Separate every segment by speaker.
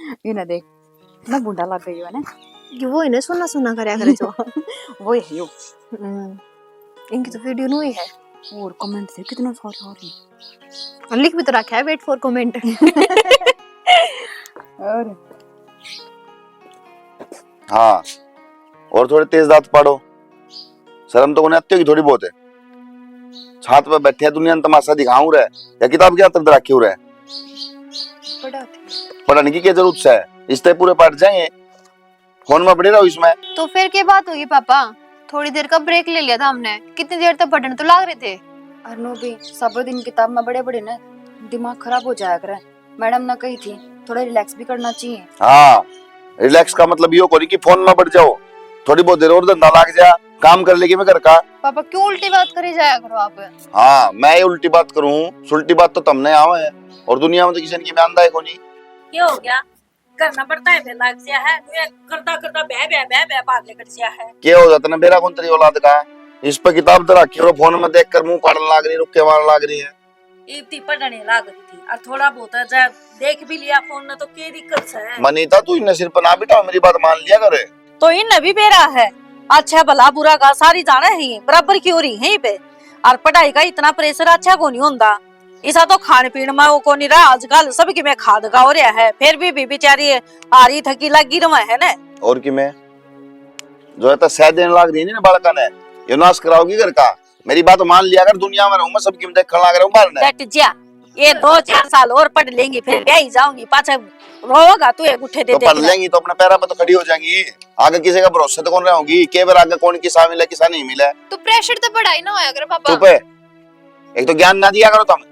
Speaker 1: ये ना देख ना बुढ़ा लग गई है ना
Speaker 2: ये वो इन्हें सुना सुना करया करे जो
Speaker 1: वो है यो
Speaker 2: इनकी तो वीडियो नहीं है
Speaker 1: और कमेंट से कितना सारे आ रही
Speaker 2: और लिख भी तो रखा है वेट फॉर कमेंट
Speaker 1: और
Speaker 3: हाँ और थोड़े तेज दांत पाड़ो, शर्म तो उन्हें आती होगी थोड़ी बहुत है। छात पे बैठे हैं दुनिया में तमाशा दिखाऊं रहे या किताब के अंदर रखे हुए पढ़ने की क्या जरूरत है, इस तरह पूरे पढ़ जाएंगे, फोन में पड़े रहो इसमें।
Speaker 2: तो फिर क्या बात होगी पापा, थोड़ी देर का ब्रेक ले लिया था हमने, कितनी देर तक पढ़ने तो लाग रहे थे।
Speaker 1: अरनो भी सब दिन किताब में बड़े बड़े ना दिमाग खराब हो जाया करे, मैडम ने कही थी थोड़ा रिलैक्स भी करना चाहिए।
Speaker 3: हाँ रिलैक्स का मतलब यो कोनी कि फोन में बढ़ जाओ, थोड़ी बहुत देर और धंधा लाग जा, काम कर लेगी मैं घर का।
Speaker 2: पापा क्यों उल्टी बात करे जाया करो आप।
Speaker 3: हाँ मैं ये उल्टी बात करूँ, सुलटी बात तो तुमने आवे है और दुनिया में तो किसी की ईमानदारी कोनी।
Speaker 4: क्या हो गया, करना पड़ता है, लग गया है करता करता बह बात लेकर गया है।
Speaker 3: क्या हो जाता ना मेरा कौन तेरी औलाद का, इस पे किताब तो रखी और फोन में देखकर मुंह पढ़ने लाग रही, रुक के मारने लाग रही है।
Speaker 4: इतनी पढ़ने लाग रही थी और थोड़ा बहुत जब देख भी लिया फोन में तो क्या दिक्कत है।
Speaker 3: मनीता तू इन सिर पर ना बिठा, मेरी बात मान लिया करे।
Speaker 4: तो इन भी बेरा है, अच्छा भला बुरा का सारी जाना है बराबर की हो रही है पे, और पढ़ाई का इतना प्रेशर अच्छा को नहीं होता। ऐसा तो खान पीन में वो को नहीं रहा आजकल, सबकी में खाद का हो रहा है, फिर भी बेचारी आ रही थकी लगी रहा है ना। और
Speaker 3: की मैं जो है सह देने लाग रही है ना बालका ने, ये नाश कराओगी घर का, मेरी बात मान लिया कर। दुनिया में रहूं मैं, सबकी में देखने लाग रहा हूं बाहर ने।
Speaker 4: ये 2-4 साल और पढ़ लेंगी फिर ब्याह ही जाऊंगी, पाछे रोगा तू एक उठे दे
Speaker 3: तो पढ़ लेंगी तो अपने पैरों पे तो खड़ी हो जाएंगी, आगे किसी का भरोसा तो कौन रहोगी, के बार आगे कौन किसा मिले किसा नहीं मिले।
Speaker 2: तो प्रेशर तो पढ़ाई ना होया करे पापा।
Speaker 3: चुप है, एक तो ज्ञान ना दिया करो तुम,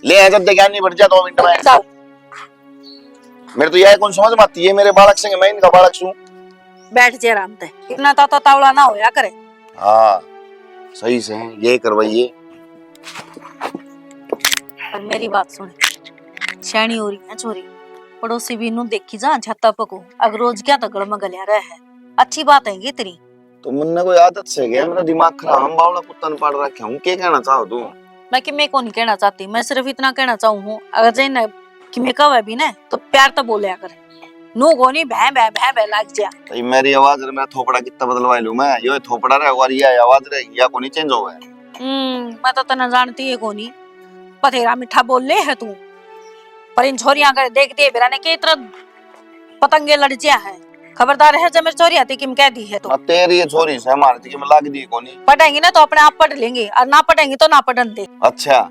Speaker 3: ले आ जब ज्ञान नहीं बढ़ जा 2 मिनट में। मेरे तो यह कौन समझ में आती है, मेरे बालक से मैं इनका बालक हूं।
Speaker 4: बैठ जे आराम से, इतना तो तावड़ा ना होया करे।
Speaker 3: हाँ सही से ये करवाइए।
Speaker 4: पर मेरी बात सुन, शैनी हो रही है चोरी, पड़ोसी भी नु देखी जा छत्ता पको, अगर रोज क्या तगड़ में गलिया रहा है, अच्छी बात है ये तेरी।
Speaker 3: तो मुन्ने कोई आदत से गया, मेरा दिमाग खराब, हम बावला कुत्ता न पाड़ रखे हूं, क्या कहना चाहो तू?
Speaker 4: मैं कि मैं को नहीं कहना चाहती, मैं सिर्फ इतना कहना चाहूँ हूँ, अगर जैन कि मैं कहवे भी ना तो प्यार तो बोलिया करे, नो गोनी भै भै भै भै लग जा।
Speaker 3: तो मेरी आवाज रे, मेरा थोपड़ा कितना बदलवा लूं मैं, यो थोपड़ा रे और ये आवाज रे या कोनी चेंज होवे।
Speaker 4: मैं तो तना जानती है कोनी, पथेरा मिठा बोल ले है तू, पर इन छोरियां कर देखती है बेरा ने के इतना पतंगे लड़ जा है, खबरदार है जब मेरी चोरी आती कि मैं कह दी है तो।
Speaker 3: तेरी ये छोरी से मारती कि मैं लाग दी कोनी।
Speaker 4: पढ़ेंगे ना तो अपने आप पढ़ लेंगे, और ना पढ़ेंगे तो ना पढ़न दे।
Speaker 3: अच्छा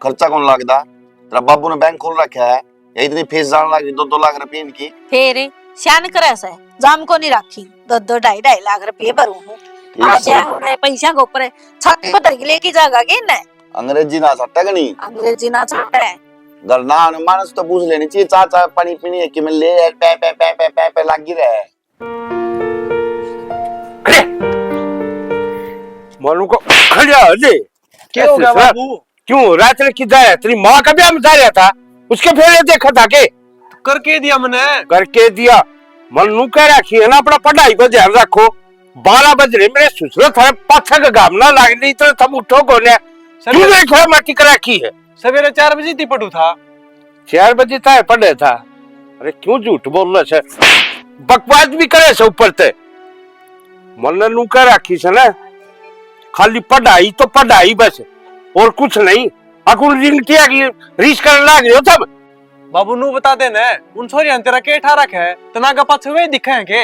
Speaker 3: खर्चा कौन लागदा, तेरा बाबू ने बैंक खोल रखा है, ये इतनी फीस जान लगी 2-2 लाख रुपए इनकी।
Speaker 4: फिर शान करे से जाम को नहीं रखी, 2-2 2.5 लाख रुपए भरू हूं, अच्छा पैसा के ऊपर छत पर धर लेके जागा के ना।
Speaker 3: अंग्रेजी ना सट्टा का नहीं,
Speaker 4: अंग्रेजी ना सट्टा है
Speaker 3: गलना मानस तो पूछ लेनी चाहिए, चाचा पानी पीनी है कि मैं ले पे पे पे पे पे पे लागी रहे।
Speaker 5: मालूम को खड़ा ले,
Speaker 6: क्या हो गया बाबू?
Speaker 5: क्यों रात में किधर है, तेरी माँ का ब्याह में जा रहा था, उसके फेरे देखा था के
Speaker 6: करके दिया मैंने,
Speaker 5: करके दिया। मनु कह रखी है ना अपना पढ़ाई पर ध्यान रखो, 12 बज रहे मेरे ससुर थारे पाछा का गामना लाग नहीं तो तुम उठो कोने, क्यों नहीं खड़ा माटी कर रखी है।
Speaker 6: सवेरे 4 बजे थी पढ़ू था,
Speaker 5: 4 बजे था पढ़े था। अरे क्यों झूठ बोल रहे से, बकवास भी करे से ऊपर ते। मन नु कह रखी से ना खाली पढ़ाई तो पढ़ाई बस और कुछ नहीं, अकुल रिंगटिया की रीस करने लाग रहे हो तब।
Speaker 6: बाबू नु बता देना उन छोरी तेरा के ठा रखा है, तना का पाछे वे दिखे हैं के?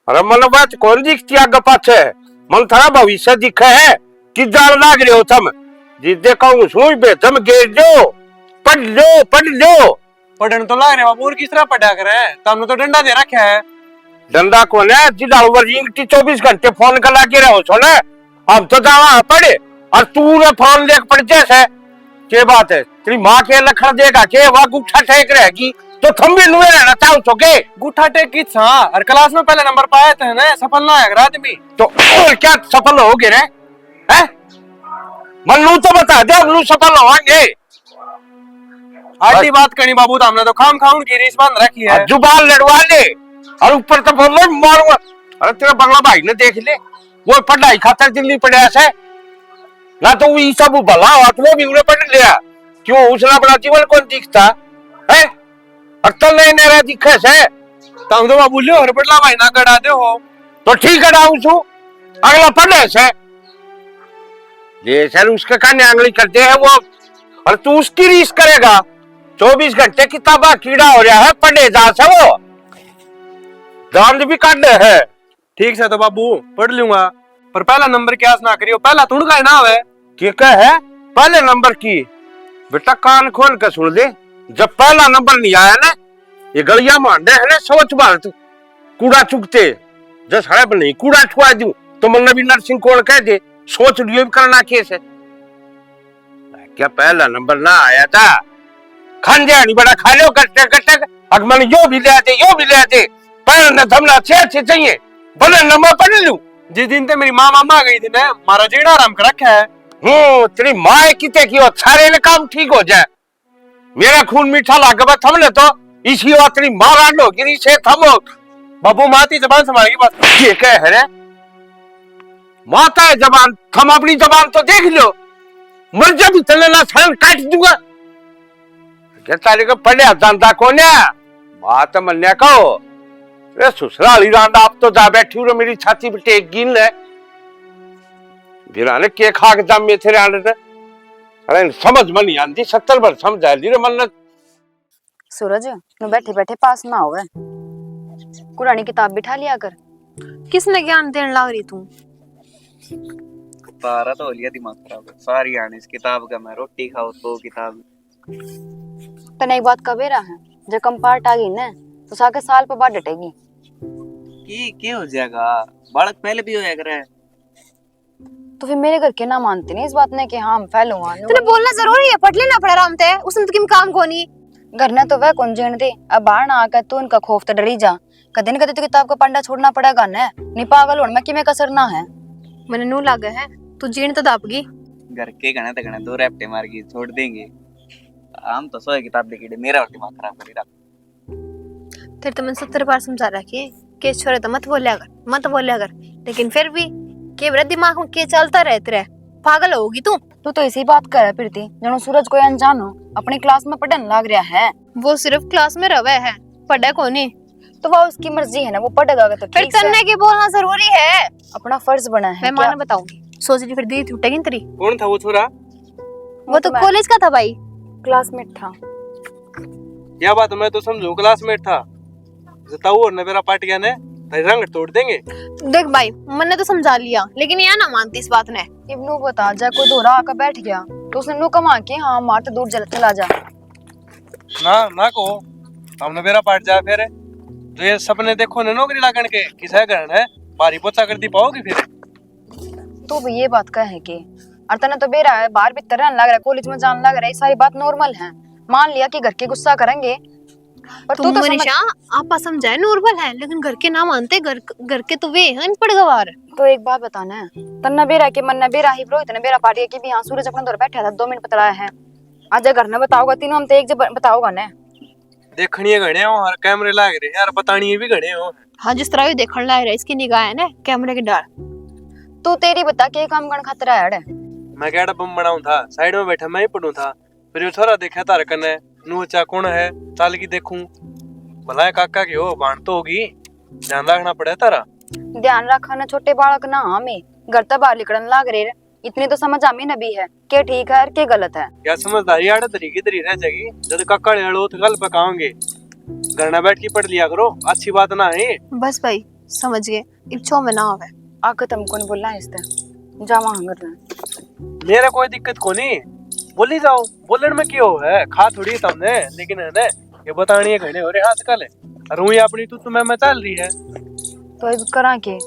Speaker 5: अरे मन बात कौन दिखती आगे पाछे, मन थारा भविष्य दिखे है कि जान लाग रहे हो तुम, जी देखो सुई बे तुम गिर जो, पढ़ लो पढ़ लो।
Speaker 6: पढ़ने तो लाग रहे बाबू, और किस तरह पढ़ा करे, तुमने तो डंडा दे रखा है।
Speaker 5: डंडा कौन है, जिदा ओवर रिंगटी 24 घंटे फोन का लागे रहो सो ना, हम तो जावा पढ़े और तू ने फोन लेके पढ़ जैसे के बात है, तेरी माँ के लखन देगा के वह गुठा टेक रहेगी तो तुम भी नुए रहना चाहो तो के
Speaker 6: गुठा टेक की हाँ, और क्लास में पहले नंबर पाए थे ना, सफल ना है आदमी
Speaker 5: तो और क्या सफल होगे रे हैं? मनु तो बता दे, हम सफल होंगे।
Speaker 6: आधी बात करनी बाबू, तो हमने तो खाम खाऊं की रीस बांध रखी है,
Speaker 5: जुबान लड़वा ले और ऊपर तो बोलो मारूंगा। अरे तेरा बंगला भाई ने देख ले, वो पढ़ाई खातर दिल्ली पढ़ा से ना, तो ये सब भला हुआ तो वो भी उन्हें पढ़ लिया, क्यों उसने अपना जीवन कौन दिखता है, और तो नहीं मेरा दिखे से
Speaker 6: तुम तो बाबू लियो हर पटला भाई ना कड़ा दे हो
Speaker 5: तो ठीक है डाऊ छू अगला पढ़े से ये सर उसके काने आंगली करते हैं वो और तू उसकी रीस करेगा 24 घंटे किताबा कीड़ा हो रहा है पढ़े जा से वो दांत भी काट है।
Speaker 6: ठीक से तो बाबू पढ़ लूंगा पर पहला नंबर क्या ना करियो पहला तुण का ना है
Speaker 5: ठीक है पहले नंबर की बेटा कान खोल के सुन ले जब पहला नंबर नहीं आया ना ये गलिया मांडे है ना सोच भारत कूड़ा चुगते जस हड़े पर नहीं कूड़ा छुआ दूं तो मन भी नर्सिंग कौन कह दे सोच लियो भी करना कैसे क्या पहला नंबर ना आया था खंजे नहीं बड़ा खा लो कट्टे कट्टे अगमन यो भी ले आते पहले न धमना अच्छे चाहिए भले नंबर पढ़ लूं
Speaker 6: जिस दिन ते मेरी माँ मामा गई थी ना मारा जेड़ा आराम कर रखा है
Speaker 5: तेरी माँ किते की सारे ने काम ठीक हो जाए मेरा खून मीठा लागे थमले तो इसी बात तेरी माँ रांडो गिरी से थमो
Speaker 6: बाबू माती जबान संभाल की बात
Speaker 5: ये कह है माता है जबान थम अपनी जबान तो देख लो मर जा भी चलने ना सड़न काट दूंगा क्या तारे को पढ़े जानता कौन है बात मन्या कहो रे ससुराली रांडा आप तो जा बैठी रो मेरी छाती पे टेक गिन ले गिराने के खा के दम में थे रांडे ने अरे समझ में नहीं आती 70 बार समझा ली रे मन
Speaker 1: सूरज तू बैठे बैठे पास ना होवे कुरानी किताब बिठा लिया कर।
Speaker 2: किसने ज्ञान देने लग रही तू?
Speaker 7: तारा तो हो लिया दिमाग खराब है सारी आने इस किताब का मैं रोटी खाओ तो किताब
Speaker 1: तने एक बात कबेरा है जब कम पार्ट आ गई ना तो साके साल पे बाद डटेगी
Speaker 7: की हो जाएगा बालक पहले भी हो जाएगा
Speaker 1: तो फिर मेरे घर के ना मानते नहीं इस बात ने कि हाँ हम फैल हुआ
Speaker 2: तूने बोलना जरूरी है पढ़ लेना पड़ा राम ते उसने तो किम काम कोनी
Speaker 1: घर ने तो वह कौन जेन दे अब बाहर ना आकर तू उनका खौफ तो डरी जा कदे न कदे तो किताब का पंडा छोड़ना पड़ेगा ना नी पागल होने में किमें कसर ना है
Speaker 2: मैंने नू लागे है तू जीण तो दापगी
Speaker 7: घर के गणे तक गणे दो रैपटे मार के छोड़ देंगे हम तो सोए किताब लेके मेरा और दिमाग खराब कर रहा
Speaker 2: फिर तो मैंने 70 बार समझा रखी के छोरे तो मत बोलिया कर लेकिन फिर भी के बड़ा दिमाग में के चलता रहते रहे पागल होगी तू
Speaker 1: तो इसी बात कर है फिरती जनो सूरज कोई अनजान हो अपनी क्लास में पढ़ने लग रहा है
Speaker 2: वो सिर्फ क्लास में रवे है पढ़ा कोनी
Speaker 1: तो वो उसकी मर्जी है ना वो पढ़ेगा तो
Speaker 2: फिर
Speaker 1: ठीक है
Speaker 2: करने के बोलना जरूरी है
Speaker 1: अपना फर्ज बना है
Speaker 2: मैं माने बताऊंगी सोच रही फिर दी टूटेगी तेरी
Speaker 6: कौन था वो छोरा
Speaker 2: वो तो कॉलेज का था भाई
Speaker 1: क्लासमेट था
Speaker 6: क्या बात मैं तो समझू क्लासमेट था जताऊ और नवेरा पार्ट गया ने तेरे रंग तोड़ देंगे
Speaker 2: देख भाई मैंने तो समझा लिया लेकिन यह ना मानती इस बात ने
Speaker 1: इब्नू बता जा कोई दोहरा आकर बैठ गया तो उसने नु कमा के हाँ मार तो दूर चला जा
Speaker 6: ना को हम नवेरा पार्ट जा फिर जो ये सपने देखो ने नौकरी लागण के किसा करन है बारी पोछा कर दी पाओगी फिर
Speaker 1: तो भी ये बात का है कि अर्तना तो बेरा है बाहर भीतर रहने लग रहा है कॉलेज में जाने लग रहा है ये सारी बात नॉर्मल है मान लिया कि घर के गुस्सा करेंगे पर
Speaker 2: तुम तो मनीषा आपा समझाए नॉर्मल है लेकिन घर के ना मानते घर के तो वे हैं अनपढ़ गवार
Speaker 1: तो एक बात बताना है तन्ना बेरा के मन बेरा ही रोहित ने बेरा पार्टी की भी हाँ सूरज अपना दौर बैठा था 2 मिनट बतलाया है आज घर ने बताओगा तीनों हम तो एक जब बताओगा ना
Speaker 6: देखनी घणे हो और कैमरे लाग रहे यार बतानी भी घणे हो
Speaker 2: हाँ जिस तरह देखने लग रहा है इसकी निगाह है ना कैमरे के डाल
Speaker 1: तो तेरी बता के काम करने खतरा है
Speaker 6: मैं केड़ा बम बनाऊं था साइड में बैठा मैं ही पढ़ूं था फिर छोरा देखा तार कने नु चा कौन है चाल की देखूं भला काका की हो बाण तो होगी ध्यान रखना पड़े तारा
Speaker 1: ध्यान रखा ना छोटे बालक ना हमें घर तक बाहर निकलने लग रहे इतनी तो समझ हमें न भी है के ठीक है और के गलत है
Speaker 6: क्या समझदारी आड़े तरीके तरी रह जाएगी जब काका लेड़ो तो गल पकाओगे घर ना बैठ के पढ़ लिया करो अच्छी बात ना है
Speaker 2: बस भाई समझ गए इच्छो में ना आवे
Speaker 1: आके तुमको नहीं बोलना है इससे जा वहां घर
Speaker 6: मेरा कोई दिक्कत को नहीं बोली जाओ बोलन में क्यों है खा थोड़ी तुमने लेकिन है ना ये बतानी है घने हो रहे आजकल और हुई अपनी तू मैं चल रही है
Speaker 1: तो अब करा के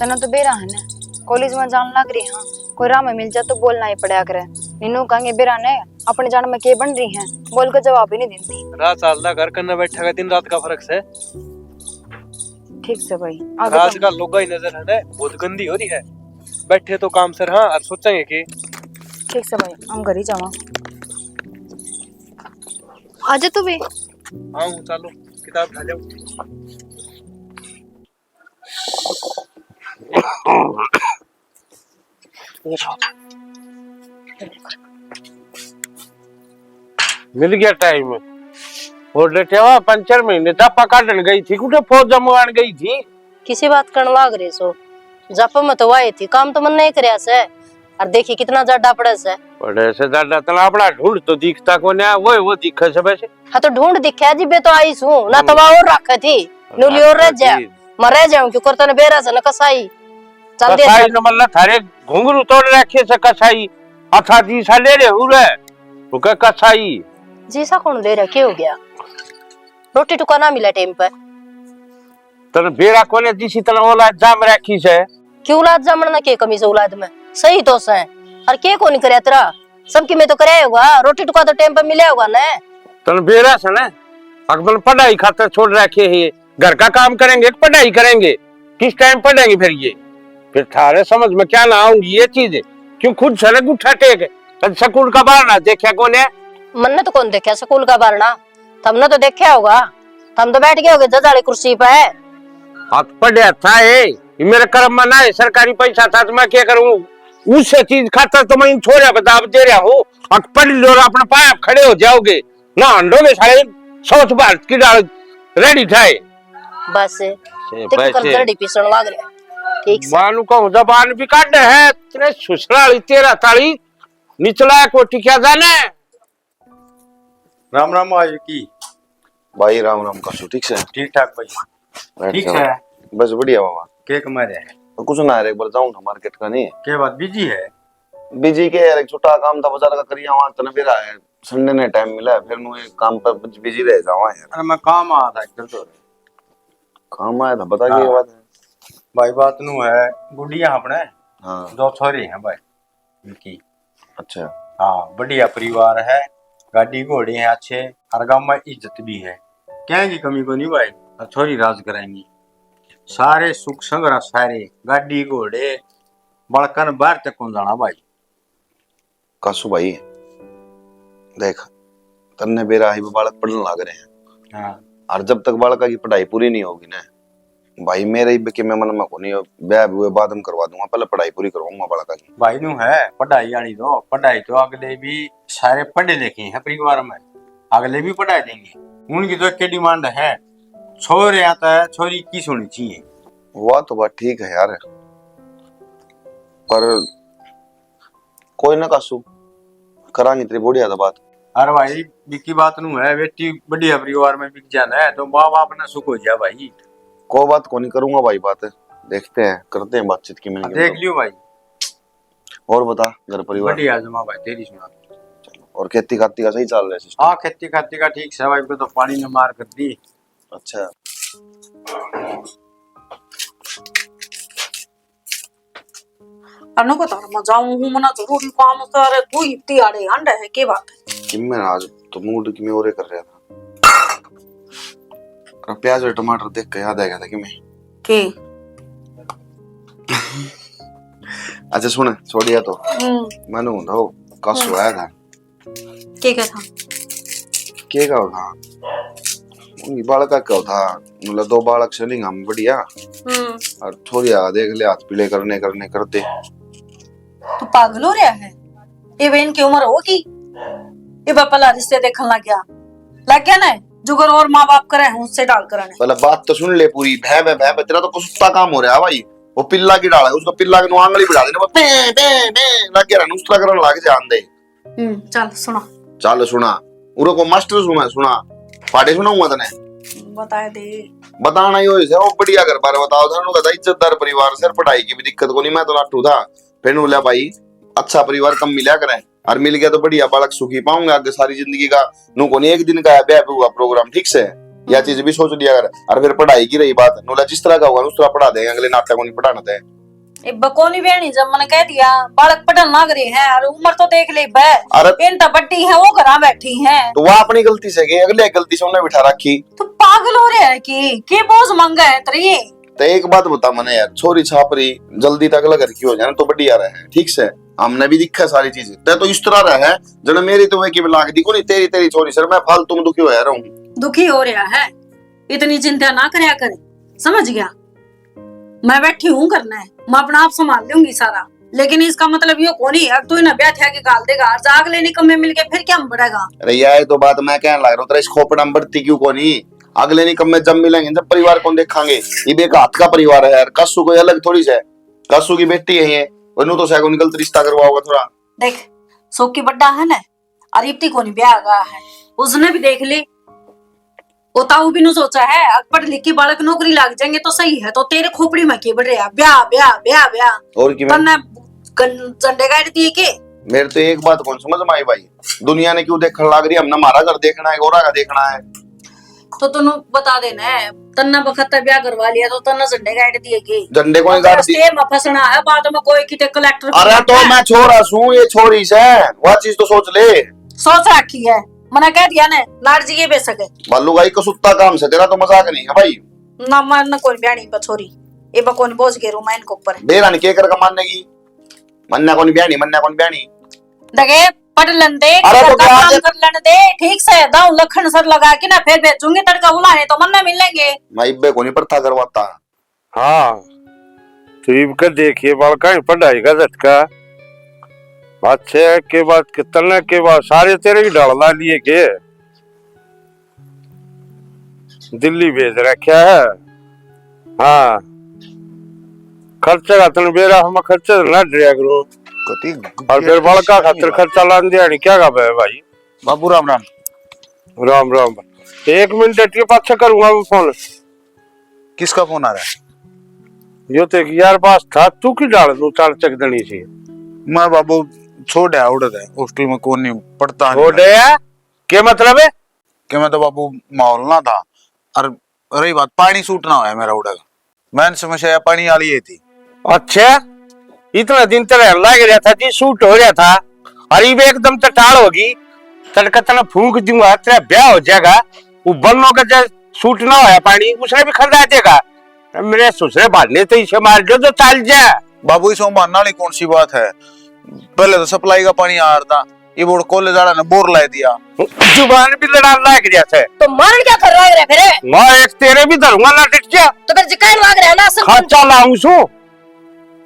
Speaker 1: तना तो बेरा है ना कॉलेज में जान लग रही हाँ कोई राह में मिल जाए तो बोलना ही पड़ा करे नीनू कहेंगे बेरा ने अपने जान में के बन रही हैं बोल कर जवाब ही नहीं देती
Speaker 6: रात साल घर करना बैठा दिन रात का फर्क है
Speaker 1: ठीक से भाई
Speaker 6: आजकल लोग ही नजर है ना बहुत गंदी हो रही है बैठे तो काम सर हाँ और सोचेंगे कि
Speaker 1: ठीक से भाई हम घर ही जावा
Speaker 2: आजा तू भी
Speaker 6: हाँ चलो किताब खा जाओ
Speaker 5: मिल गया टाइम और लेटेवा पंचर महीने जापा काटन गई थी, कुठे फौज जमवान गई थी।
Speaker 8: किसी बात करने लाग रही सो जापा में तो आए थी, काम तो मन नहीं करया से। और देखी कितना ज्यादा पड़े से।
Speaker 5: बड़े से ज्यादा तलाबड़ा ढूंढ तो दिखता को ना, वो दिखे सब ऐसे।
Speaker 8: हाँ तो ढूंढ दिखा जी बे तो आई सू ना, तो और रखे थी नूली और रह जा मैं रह जाऊं क्यों करता ने बेरा से न कसाई चल दे
Speaker 5: कसाई न मल्ला थारे घुंघरू तोड़ रखे से कसाई अथा जी सा ले रे हुरे वो का कसाई
Speaker 8: जी सा कौन ले रहा, क्या हो गया? रोटी टुका ना मिला टाइम पर
Speaker 5: तने बेरा कोने दिसी तना ओला जाम रखी से।
Speaker 8: क्यों औलाद जमन ना के कमी से औलाद में सही तो से और के को नहीं करया तेरा सबकी में तो कराया होगा, रोटी टुका तो टाइम पर मिला होगा ना।
Speaker 5: तने बेरा से ना अकबर पढ़ाई खातर छोड़ रखे है, घर का काम करेंगे पढ़ाई करेंगे, किस टाइम पढ़ेंगे फिर थारे समझ में क्या ना आऊंगी ये चीज। क्यों खुद सड़क उठा टेक स्कूल का बाहर ना देखा कौन है?
Speaker 8: मन ने तो कौन देखा स्कूल का बारना, तुमने तो देखा होगा, तुम तो बैठ गए होगे जज वाली कुर्सी पे।
Speaker 5: हाथ पढ़िया था ये मेरे कर्म में ना है, सरकारी पैसा था तो मैं क्या करूं, उससे चीज खाता तो मैं छोड़ा बता दे रहा हूँ। अब पढ़ लो और अपने पाए आप खड़े हो जाओगे ना, अंडोगे सारे स्वच्छ भारत की डाल रेडी ठाए
Speaker 8: बस देखो कर जड़ी पीसण लाग रहा ठीक से।
Speaker 5: मानू कहूं जबान भी काट है तेरे सुसराली तेरा ताली निचला कोटी क्या जाने।
Speaker 9: राम राम आज की
Speaker 3: भाई राम राम कसू ठीक से?
Speaker 9: ठीक ठाक भाई।
Speaker 3: बैठ
Speaker 9: ठीक
Speaker 3: जाओ।
Speaker 9: है।
Speaker 3: बस बढ़िया बाबा।
Speaker 9: के कमा रहे हैं?
Speaker 3: तो कुछ ना यार, एक बार जाऊं ना मार्केट का। नहीं
Speaker 9: के बात बिजी है?
Speaker 3: बिजी के यार, एक छोटा काम था बाजार का करिया वहां तने फिर आया संडे ने टाइम मिला, फिर नु एक काम पर बिजी रह जावा यार।
Speaker 9: अरे मैं काम आ था इधर तो
Speaker 3: काम आया था, बता के
Speaker 9: हाँ।
Speaker 3: बात है
Speaker 9: भाई बात नु है गुड़िया अपने
Speaker 3: हां।
Speaker 9: दो छोरी हैं भाई इनकी।
Speaker 3: अच्छा
Speaker 9: हाँ बढ़िया परिवार है, गाड़ी घोड़े हैं अच्छे और गांव में इज्जत भी है, क्या की कमी को नहीं भाई। और छोरी राज कराएंगी, सारे सुख संग्रह सारे गाड़ी घोड़े बड़कन बाहर तक कौन जाना भाई।
Speaker 3: कसू भाई देख, तन्ने बेरा ही बालक पढ़ने लग रहे हैं।
Speaker 9: हाँ
Speaker 3: और जब तक बालक की पढ़ाई पूरी नहीं होगी ना भाई, मेरे ही के मैं मन में को नहीं ब्याह हुए बाद में करवा दूंगा, पहले पढ़ाई पूरी करवाऊंगा बालक की।
Speaker 9: भाई नु है पढ़ाई वाली दो, पढ़ाई तो अगले भी सारे पढ़े लिखे हैं परिवार में, अगले भी पढ़ाई देंगे। उनकी तो एक डिमांड है, छोरे आता है छोरी की होनी चाहिए।
Speaker 3: वो तो बात ठीक है यार, पर कोई ना कसू करांगे तेरी बढ़िया तो बात।
Speaker 9: अरे भाई बिकी बात नु है, बेटी बढ़िया परिवार में बिक जाना है तो माँ बाप ने सुख हो जाए भाई।
Speaker 3: कोई बात को नहीं करूंगा भाई, बात है देखते हैं करते हैं बातचीत की मैंने
Speaker 9: देख लियो भाई।
Speaker 3: और बता घर परिवार
Speaker 9: बढ़िया जमा भाई तेरी सुना।
Speaker 3: और खेती खाती का सही चल रहा है सिस्टम?
Speaker 9: हाँ खेती खाती का ठीक है भाई, को तो पानी ने मार कर दी।
Speaker 3: अच्छा
Speaker 4: अनु को तार मैं जाऊं हूं मना जरूरी काम कर तू इतनी आड़े अंडे है के बात है
Speaker 3: कि मैं आज तो मूड की मैं और कर रहा था, और प्याज और टमाटर देख के याद आ गया था कि मैं
Speaker 4: के
Speaker 3: अच्छा सुन छोड़िया तो मैंने हो कसु आया था
Speaker 4: के क्या था
Speaker 3: के का था उनकी बालक का था, मतलब दो बालक चलेंगे हम बढ़िया और थोड़ी देख ले हाथ पीले करने करते।
Speaker 4: तू पागल हो रहा है? ये बहन की उम्र होगी, ये बापला रिश्ते देखने लग गया ना, जुगर और माँ बाप करे हैं उससे डाल कर
Speaker 3: पहले बात तो सुन ले पूरी। भै तेरा तो कुत्ता काम हो रहा है भाई, वो पिल्ला की डाला है उसको, पिल्ला के आंगली बिठा देने लग गया नुस्खा करने लग जान दे।
Speaker 4: चल सुना
Speaker 3: चल सुना उरो को मास्टर सुना पाटे सुनाऊंगा तने
Speaker 4: बताए दे
Speaker 3: बताना ही हो इसे। वो बढ़िया घर बार बताओ था उनका इज्जतदार परिवार से, पढ़ाई की भी दिक्कत को नहीं, मैं तो लाटू था। फिर बोला भाई अच्छा परिवार कम मिला करे और मिल गया तो बढ़िया बालक सुखी पाऊंगा आगे सारी जिंदगी का। नु को नहीं एक दिन का ब्याह हुआ प्रोग्राम ठीक से, यह चीज भी सोच लिया कर। और फिर पढ़ाई की रही बात, नोला जिस तरह का होगा उस तरह पढ़ा देंगे, अगले नाटक को नहीं पढ़ाना दे।
Speaker 4: ए बकोनी बहनी जब मैंने कह दिया बालक पढ़न लग रहे हैं और उम्र तो देख ले बे,
Speaker 3: अरे
Speaker 4: इन तो बड्डी है वो घरा बैठी है
Speaker 3: तो वह अपनी गलती से गए, अगले गलती से उन्हें बिठा रखी।
Speaker 4: तो पागल हो रहा है कि के बोझ मांगा है तेरी।
Speaker 3: तो एक बात बता मने यार, छोरी छापरी जल्दी तक लग रखी हो जाए तो बढ़िया रहे ठीक से, हमने भी दिखा सारी चीजें। तो इस तरह रहे जन मेरी तो की लाग दी को नहीं, तेरी छोरी सर मैं फालतू में दुखी हो रहा हूँ।
Speaker 4: दुखी हो रहा है, इतनी चिंता ना करया करे, समझ गया? मैं बैठी हूँ करना है, मैं अपना आप संभाल लूंगी सारा, लेकिन इसका मतलब ये कौन है, अब तू ना बैठा के गाल देगा और जाग लेने कम मिल के फिर क्या बढ़ेगा।
Speaker 3: अरे यार ये तो बात मैं कहने लग रहा हूँ, तेरा इस खोपड़ा में बढ़ती क्यों कोनी? अगले निकम में जब मिलेंगे जब परिवार कौन देखांगे? ये बेका हाथ का परिवार है यार, कस्सू कोई अलग थोड़ी से, कस्सू की बेटी है ये, वरनु तो सैको निकलते रिश्ता करवा होगा थोड़ा।
Speaker 4: देख सोख की बड्डा है ना, और इप्ती को नहीं ब्याह गया है, उसने भी देख ली, ओताऊ भी नु सोचा है पढ़ लिख के बालक नौकरी लग जाएंगे तो सही है, तो तेरे खोपड़ी में के बढ़ रहा ब्याह ब्याह ब्याह ब्याह
Speaker 3: और की
Speaker 4: तन्ने झंडे गाड़ दिए के।
Speaker 3: मेरे तो एक बात कौन समझ में आई भाई, दुनिया ने क्यों देखने लग रही है? हमने हमारा घर देखना है, गोरा का देखना है।
Speaker 4: तो तुम बता देना है, तन्ना बखतर ब्याह करवा लिया तो तन्ना झंडे गाड़ दिए के।
Speaker 3: झंडे को गाड़ दी
Speaker 4: स्टे में फंसना है बाद में, कोई किते कलेक्टर।
Speaker 3: अरे तो मैं छोरा सू, ये छोरी से वह चीज तो सोच ले।
Speaker 4: सोच रखी है, मना कह दिया ने लाड जी ये बेच सके।
Speaker 3: बालू भाई कसुत्ता काम से, तेरा तो मजाक नहीं है भाई।
Speaker 4: ना मन कोई ब्याणी पर छोरी ए बकोन बोझ के रूमाइन को ऊपर
Speaker 3: बेरा ने के कर का मानने की, मन्ना कौन ब्याणी, मन्ना कौन ब्याणी
Speaker 4: दगे पढ़ लन दे,
Speaker 3: अरे तो
Speaker 4: काम कर लन दे ठीक से, दाऊ लखन सर लगा के ना फिर भेजूंगी तड़का उलाने तो मन ना मिलेंगे।
Speaker 3: मैं इब्बे को नहीं पड़ता करवाता।
Speaker 5: हाँ तो इनका देखिए बालका पढ़ाई का झटका अच्छे के बाद कितने के बाद सारे तेरे ही डालना लिए के दिल्ली भेज रखा है। हाँ खर्चा का तन बेरा हम खर्चा ना दिया करो, और फिर बड़का खातिर खर्चा लान दिया नहीं क्या है भाई।
Speaker 10: बाबू राम राम।
Speaker 5: राम राम। 1 मिनट के पाछे करूंगा मैं फोन।
Speaker 10: किसका फोन आ रहा है?
Speaker 5: यो तो यार पास था, तू की डाल दू 4 चक दनी सी।
Speaker 10: मैं बाबू छोड़ा उड़द है हॉस्टल में, कौन नहीं पढ़ता
Speaker 5: छोड़े क्या मतलब है?
Speaker 10: कि मैं तो बाबू माहौल ना था, और रही बात पानी सूटना हुआ है मेरा उड़ेगा, मैंने समस्या पानी वाली ये थी।
Speaker 5: अच्छा इतना दिन तेरा लग रहा था जी, सूट हो रहा था, अरे एकदम टटाल होगी, तड़का तना फूंक दूंगा तेरा ब्याह हो जाएगा। वो बनों का जब सूट ना होया पानी उसने भी खरीदा देगा। मेरे ससुरे भाने तो इसे मार दो तो चल जाए।
Speaker 10: बाबू इस मानने वाली कौन सी बात है, पहले तो सप्लाई का पानी आ रहा था, ये बोर्ड कॉलेज वाला ने बोर ला दिया,
Speaker 5: जुबान भी लड़ान लग रहा था।
Speaker 8: तो मारन क्या कर रहा है फिर?
Speaker 5: मैं एक तेरे भी धरूंगा ना टिक जा,
Speaker 8: तो फिर जिकान लाग रहा है ना सब।
Speaker 5: खर्चा लाऊं सो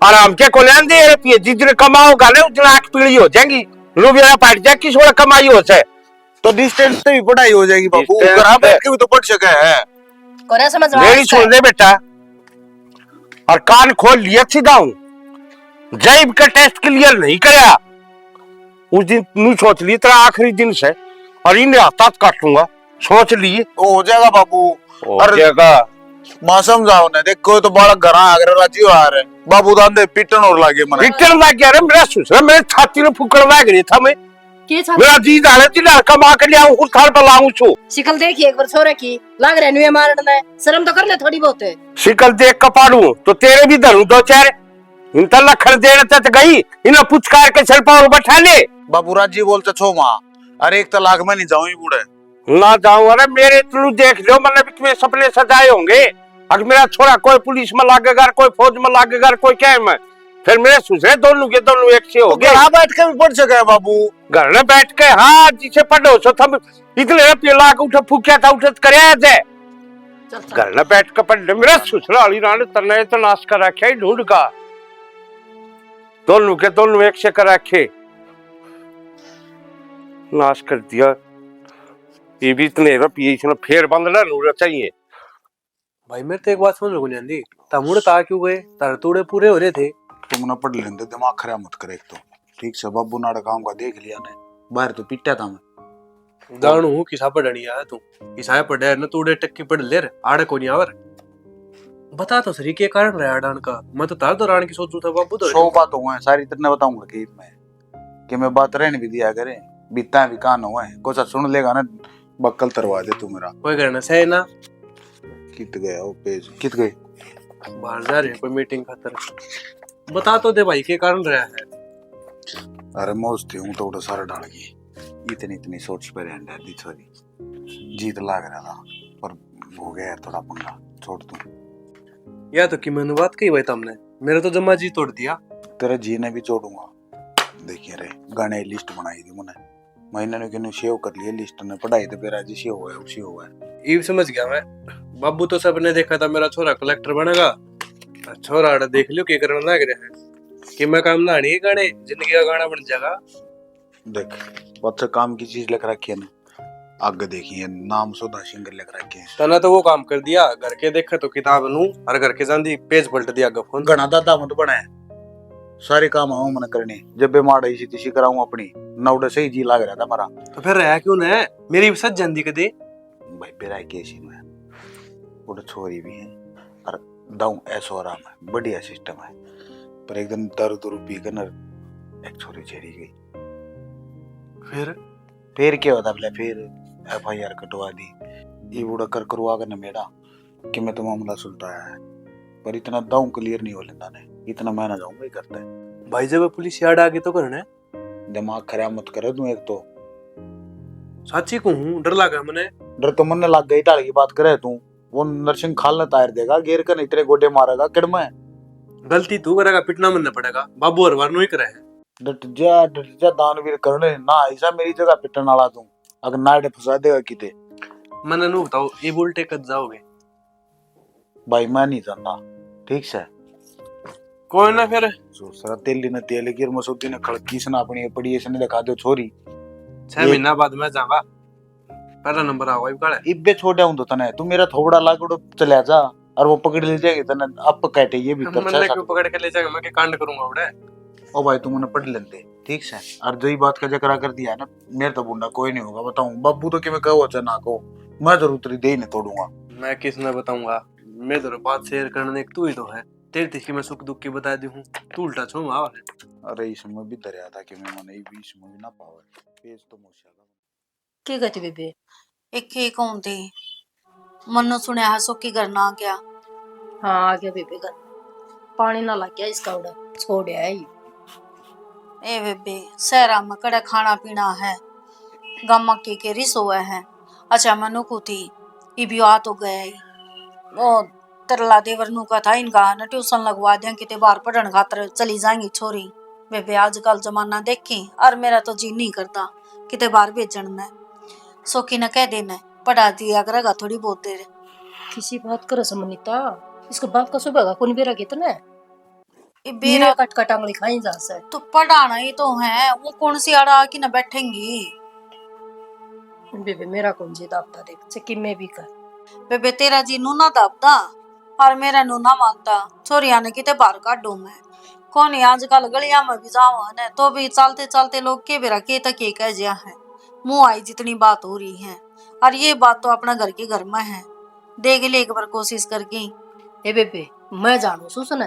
Speaker 5: आराम के को लेन दे रही है, जितने कमाओगा ना उतना 8 पीढ़ी हो जाएंगी, रुपया पाट जाए किस वाला कमाई हो से।
Speaker 10: तो डिस्टेंस से भी पढ़ाई हो जाएगी बाबू, घर बैठ के भी तो पढ़ सके है।
Speaker 8: कोना समझ में
Speaker 5: मेरी सुन ले बेटा, और कान खोल लिया सीधा हूं, जैब का टेस्ट क्लियर नहीं कराया उस दिन नू सोच ली तेरा आखिरी दिन से, और इन्हें हाथ काट लूंगा, सोच लिए
Speaker 10: हो जाएगा बाबू।
Speaker 5: और जगह
Speaker 10: मां समझाओ ने, देखो तो बालक घर आकर राजी आ रहे बाबू, दादे पिटन और लागे मन
Speaker 5: पिटन लग गया रे मेरा ससुर, मेरे छाती में फुकड़ लग रही था। मैं मेरा जी डाले थी लड़का मां के लिया हूं, थाल पर लाऊं छु
Speaker 8: शिकल देखिए एक बार छोरे की, लग रहा है नुए मारना है, शर्म तो कर ले थोड़ी बहुत है।
Speaker 5: शिकल देख कपाड़ू तो तेरे भी धरूं 2-4, इनता लखर देने तक गई, इन्हें पुचकार के चल पाओ बैठा ले।
Speaker 10: बाबू राजी बोलते छो मां, अरे 1 लाख में नहीं जाऊं ही बूढ़े
Speaker 5: ना जाऊं। अरे मेरे इतनू देख लो, मतलब कि सपने सजाए होंगे, अगर मेरा छोरा कोई पुलिस में लागेगा, कोई फौज में लागेगा, कोई क्या में, फिर मेरे सुसरे दोनों के दोनों एक से हो गए।
Speaker 10: घर बैठ के भी पढ़ सके है बाबू,
Speaker 5: घर में बैठ के। हाँ जिसे पढ़ो सो थम इतने रुपये लाख उठे फूकिया था उठे कराया जाए, घर में बैठ के पढ़। मेरा ससुरा वाली रानी तने तो नाश कर रखे ही ढूंढ का, दोनों के दोनों एक से कर रखे, नाश कर दिया। ये भी इतने रुपये इसने फेर बंदना नूरा चाहिए।
Speaker 6: भाई मेरे तो एक बात समझ में नहीं आती, तमुड़े ता क्यों गए, तार तोड़े पूरे हो रहे थे।
Speaker 10: तुम ना पढ़ लेते, दिमाग खराब मत करे। एक तो ठीक से बाबू नाड़ा काम का देख लिया ने, बाहर तो पिटा था मैं
Speaker 6: दाणू हूं किसा पढ़नी आया तू, किसा पढ़े न तोड़े टक्की पढ़ ले आड़े को नहीं आवर। बता तो सही के कारण रहा डान का, मैं तो तार दौरान की सोचू था बाबू। तो
Speaker 10: 100 बात हुआ है सारी तेरे बताऊंगा कि मैं बात रहने भी दिया करे, बीता भी कान हुआ है, कोसा सुन लेगा ना बक्कल तरवा दे तू मेरा।
Speaker 6: कोई करना सही ना,
Speaker 10: कित गया वो पेज, कित गए
Speaker 6: बाहर जा रहे कोई मीटिंग खातर, बता तो दे भाई के कारण रहा है।
Speaker 10: अरे मौज थी हूं तो उड़ा सारा डाल गई, इतनी सोच पर रहने दी थोड़ी जीत लाग रहा था, पर हो गया थोड़ा पंगा, छोड़ तू।
Speaker 6: या तो कि मैंने बात कही भाई तुमने, मेरा तो जम्मा जी तोड़ दिया।
Speaker 10: तेरा जी ने भी छोड़ूंगा। देखिए रे गाने लिस्ट बनाई थी मैंने, महीने ने किन्हों सेव कर लिया लिस्ट ने, पढ़ाई तो फिर आज सेव हुआ है उसी हुआ है।
Speaker 6: ये समझ गया मैं, बाबू तो सबने देखा था मेरा छोरा कलेक्टर बनेगा, छोरा आड़ा देख लियो के करना लग रहा है। कि मैं काम ना नहीं गाने जिंदगी का गाना बन जाएगा।
Speaker 10: देख बच्चे काम की चीज लिख रखी है ना, आगे देखिए नाम सुधा सिंगर लिख रखे हैं।
Speaker 6: तने तो वो काम कर दिया, घर के देखे तो किताब नू और घर के जांदी पेज पलट दिया गफोन।
Speaker 10: घना दादा मत बने, सारे काम हम मन करने, जब बीमार इसी तिसी कराऊं अपनी नौडे से ही जी लाग रहा था हमारा।
Speaker 6: तो फिर रहा क्यों न, मेरी भी सच जांदी कदे
Speaker 10: भाई बेरा कैसी में वो छोरी भी है और दाऊ ऐसो आराम है, बढ़िया सिस्टम है। पर एक दिन दारू दूरू पी कर ना एक छोरी चेरी गई। फिर क्या होता बोले, फिर FIR कटवा दी, ये बूढ़ा कर करवा कर न मेरा कि मैं तो मामला सुलटाया है। पर इतना दाऊ क्लियर नहीं हो लेता ने, इतना मैं ना जाऊंगा ही करता है।
Speaker 6: भाई जब पुलिस यार्ड आगे तो करना
Speaker 10: दिमाग खराब मत करे तू, एक तो
Speaker 6: साची को हूँ डर लगा मने।
Speaker 10: डर तो मन लग गई, टाल की बात करे तू, वो नरसिंह खाल ने तार देगा, गेर कर इतने गोडे मारेगा किड़ में।
Speaker 6: गलती तू करेगा, पिटना मन पड़ेगा, बाबू हर बार नु ही करे है।
Speaker 10: डट जा दानवीर करने ना, ऐसा मेरी जगह पिटन वाला तू, अगर नाड़े फंसा देगा किते।
Speaker 6: मने नु बताओ ये उल्टे कद जाओगे?
Speaker 10: भाई मैं नहीं जानता, ठीक से
Speaker 6: कोई ना फिर
Speaker 10: दूसरा तेली ने तेल गिर मसूदी ने खड़की से ना अपनी पड़ी ऐसे नहीं दिखा दो छोरी।
Speaker 6: 6 महीना बाद मैं जाऊंगा, पहला नंबर आवा इबका है।
Speaker 10: इब्बे छोड़े हूं तो तने तू मेरा थोबड़ा लागड़ो चले जा और वो पकड़ ले जाएगी तने, अब काटे ये भीतर
Speaker 6: मन क्यों पकड़ के ले जाएगा, मैं के कांड करूंगा उड़े।
Speaker 10: ओ भाई तू मने पढ़ लेते, ठीक से। और जो ही बात का जकरा कर दिया ना, मेरे तो बुंडा कोई नहीं होगा, बताऊं बाबू तो कि मैं कहो अच्छा ना कहो, मैं जरूर तेरी दे नहीं तोड़ूंगा।
Speaker 6: मैं किस ने बताऊंगा, मैं तो बात शेयर करने तू ही तो है, तेरे देखी मैं सुख दुख की बता दी हूं, तू उल्टा छो मावा है।
Speaker 10: अरे इसमें भी दरिया था कि मैं मने भी इसमें भी ना पावे पेज तो मुश्किल
Speaker 4: की गति बेबे एक ही कौन थी मन्नो सुने हसो की करना आ गया।
Speaker 8: हाँ आ गया बेबे घर, पानी ना लग गया इसका उड़ा छोड़ है।
Speaker 4: ए बेबे सहरा में कड़े खाना पीना है, गम्मा के रिसो है। अच्छा मनु को थी ये भी आ तो गया ही, ओ तरला देवर नु का था इनका ना ट्यूशन लगवा दिया, किते बाहर पढ़न खातर चली जाएंगी छोरी। बेबे आजकल जमाना देखी और मेरा तो जी नहीं करता किते बाहर भेजन में। सोखी ने कह देना पढ़ा दिया करेगा थोड़ी बहुत देर।
Speaker 8: किसी बात करो समनीता, इसको बाप का सुबह का कौन बेरा कितना है,
Speaker 4: ये
Speaker 8: बेरा
Speaker 4: बेरा
Speaker 8: कट कट आंगली खाई जा से।
Speaker 4: तो पढ़ाना ही तो है, वो कौन सी आड़ा आके न बैठेंगी।
Speaker 8: बेबे मेरा कौन जी दापता देख चक्की में भी कर।
Speaker 4: बेबे तेरा जी नूना दापता और मेरा नूना मानता, छोरिया ने किते बाहर काटू मैं कौन है। आजकल गलिया में भी जाओ है तो भी चलते चलते लोग के बेरा के तक ये कह जिया है, मुंह आई जितनी बात हो रही है। और ये बात तो अपना घर के घर में है, देख ले एक बार कोशिश करके।
Speaker 8: ए बेबे मैं जानू सुसने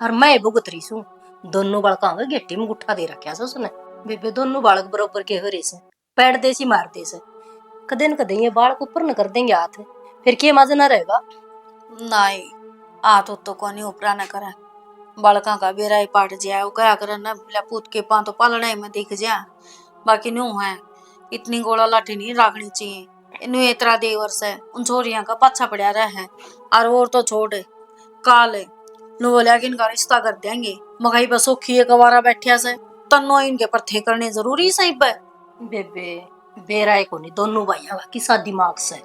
Speaker 8: और मैं भुगत रही सू, दोनों बालका का गेटी में गुठा दे रखा सुसने। बेबे दोनों बालक बराबर के हरे से पैर देसी मार दे से, कदे न कदे ये बालक ऊपर न कर देंगे हाथ, फिर के मजा ना रहेगा।
Speaker 4: नहीं हाथ तो कोनी ऊपरा न करे, बालका का बेरा ही पाट जाए, वो क्या करे न पूत के पा तो पालना में दिख जाए। बाकी न्यू है इतनी गोला लाठी नहीं रखनी चाहिए, इन्हें इतना देवर से उन छोरियां का पाछा पड़ा रहा है। और तो छोड़ काल नु बोलिया कि इनका रिश्ता कर देंगे, मगाई बस औखी एक कवारा बैठिया से तन्नो इनके पर थे करने जरूरी सही पे।
Speaker 8: बेबे बेरा को नहीं दोनों भाइयों का किसा दिमाग से।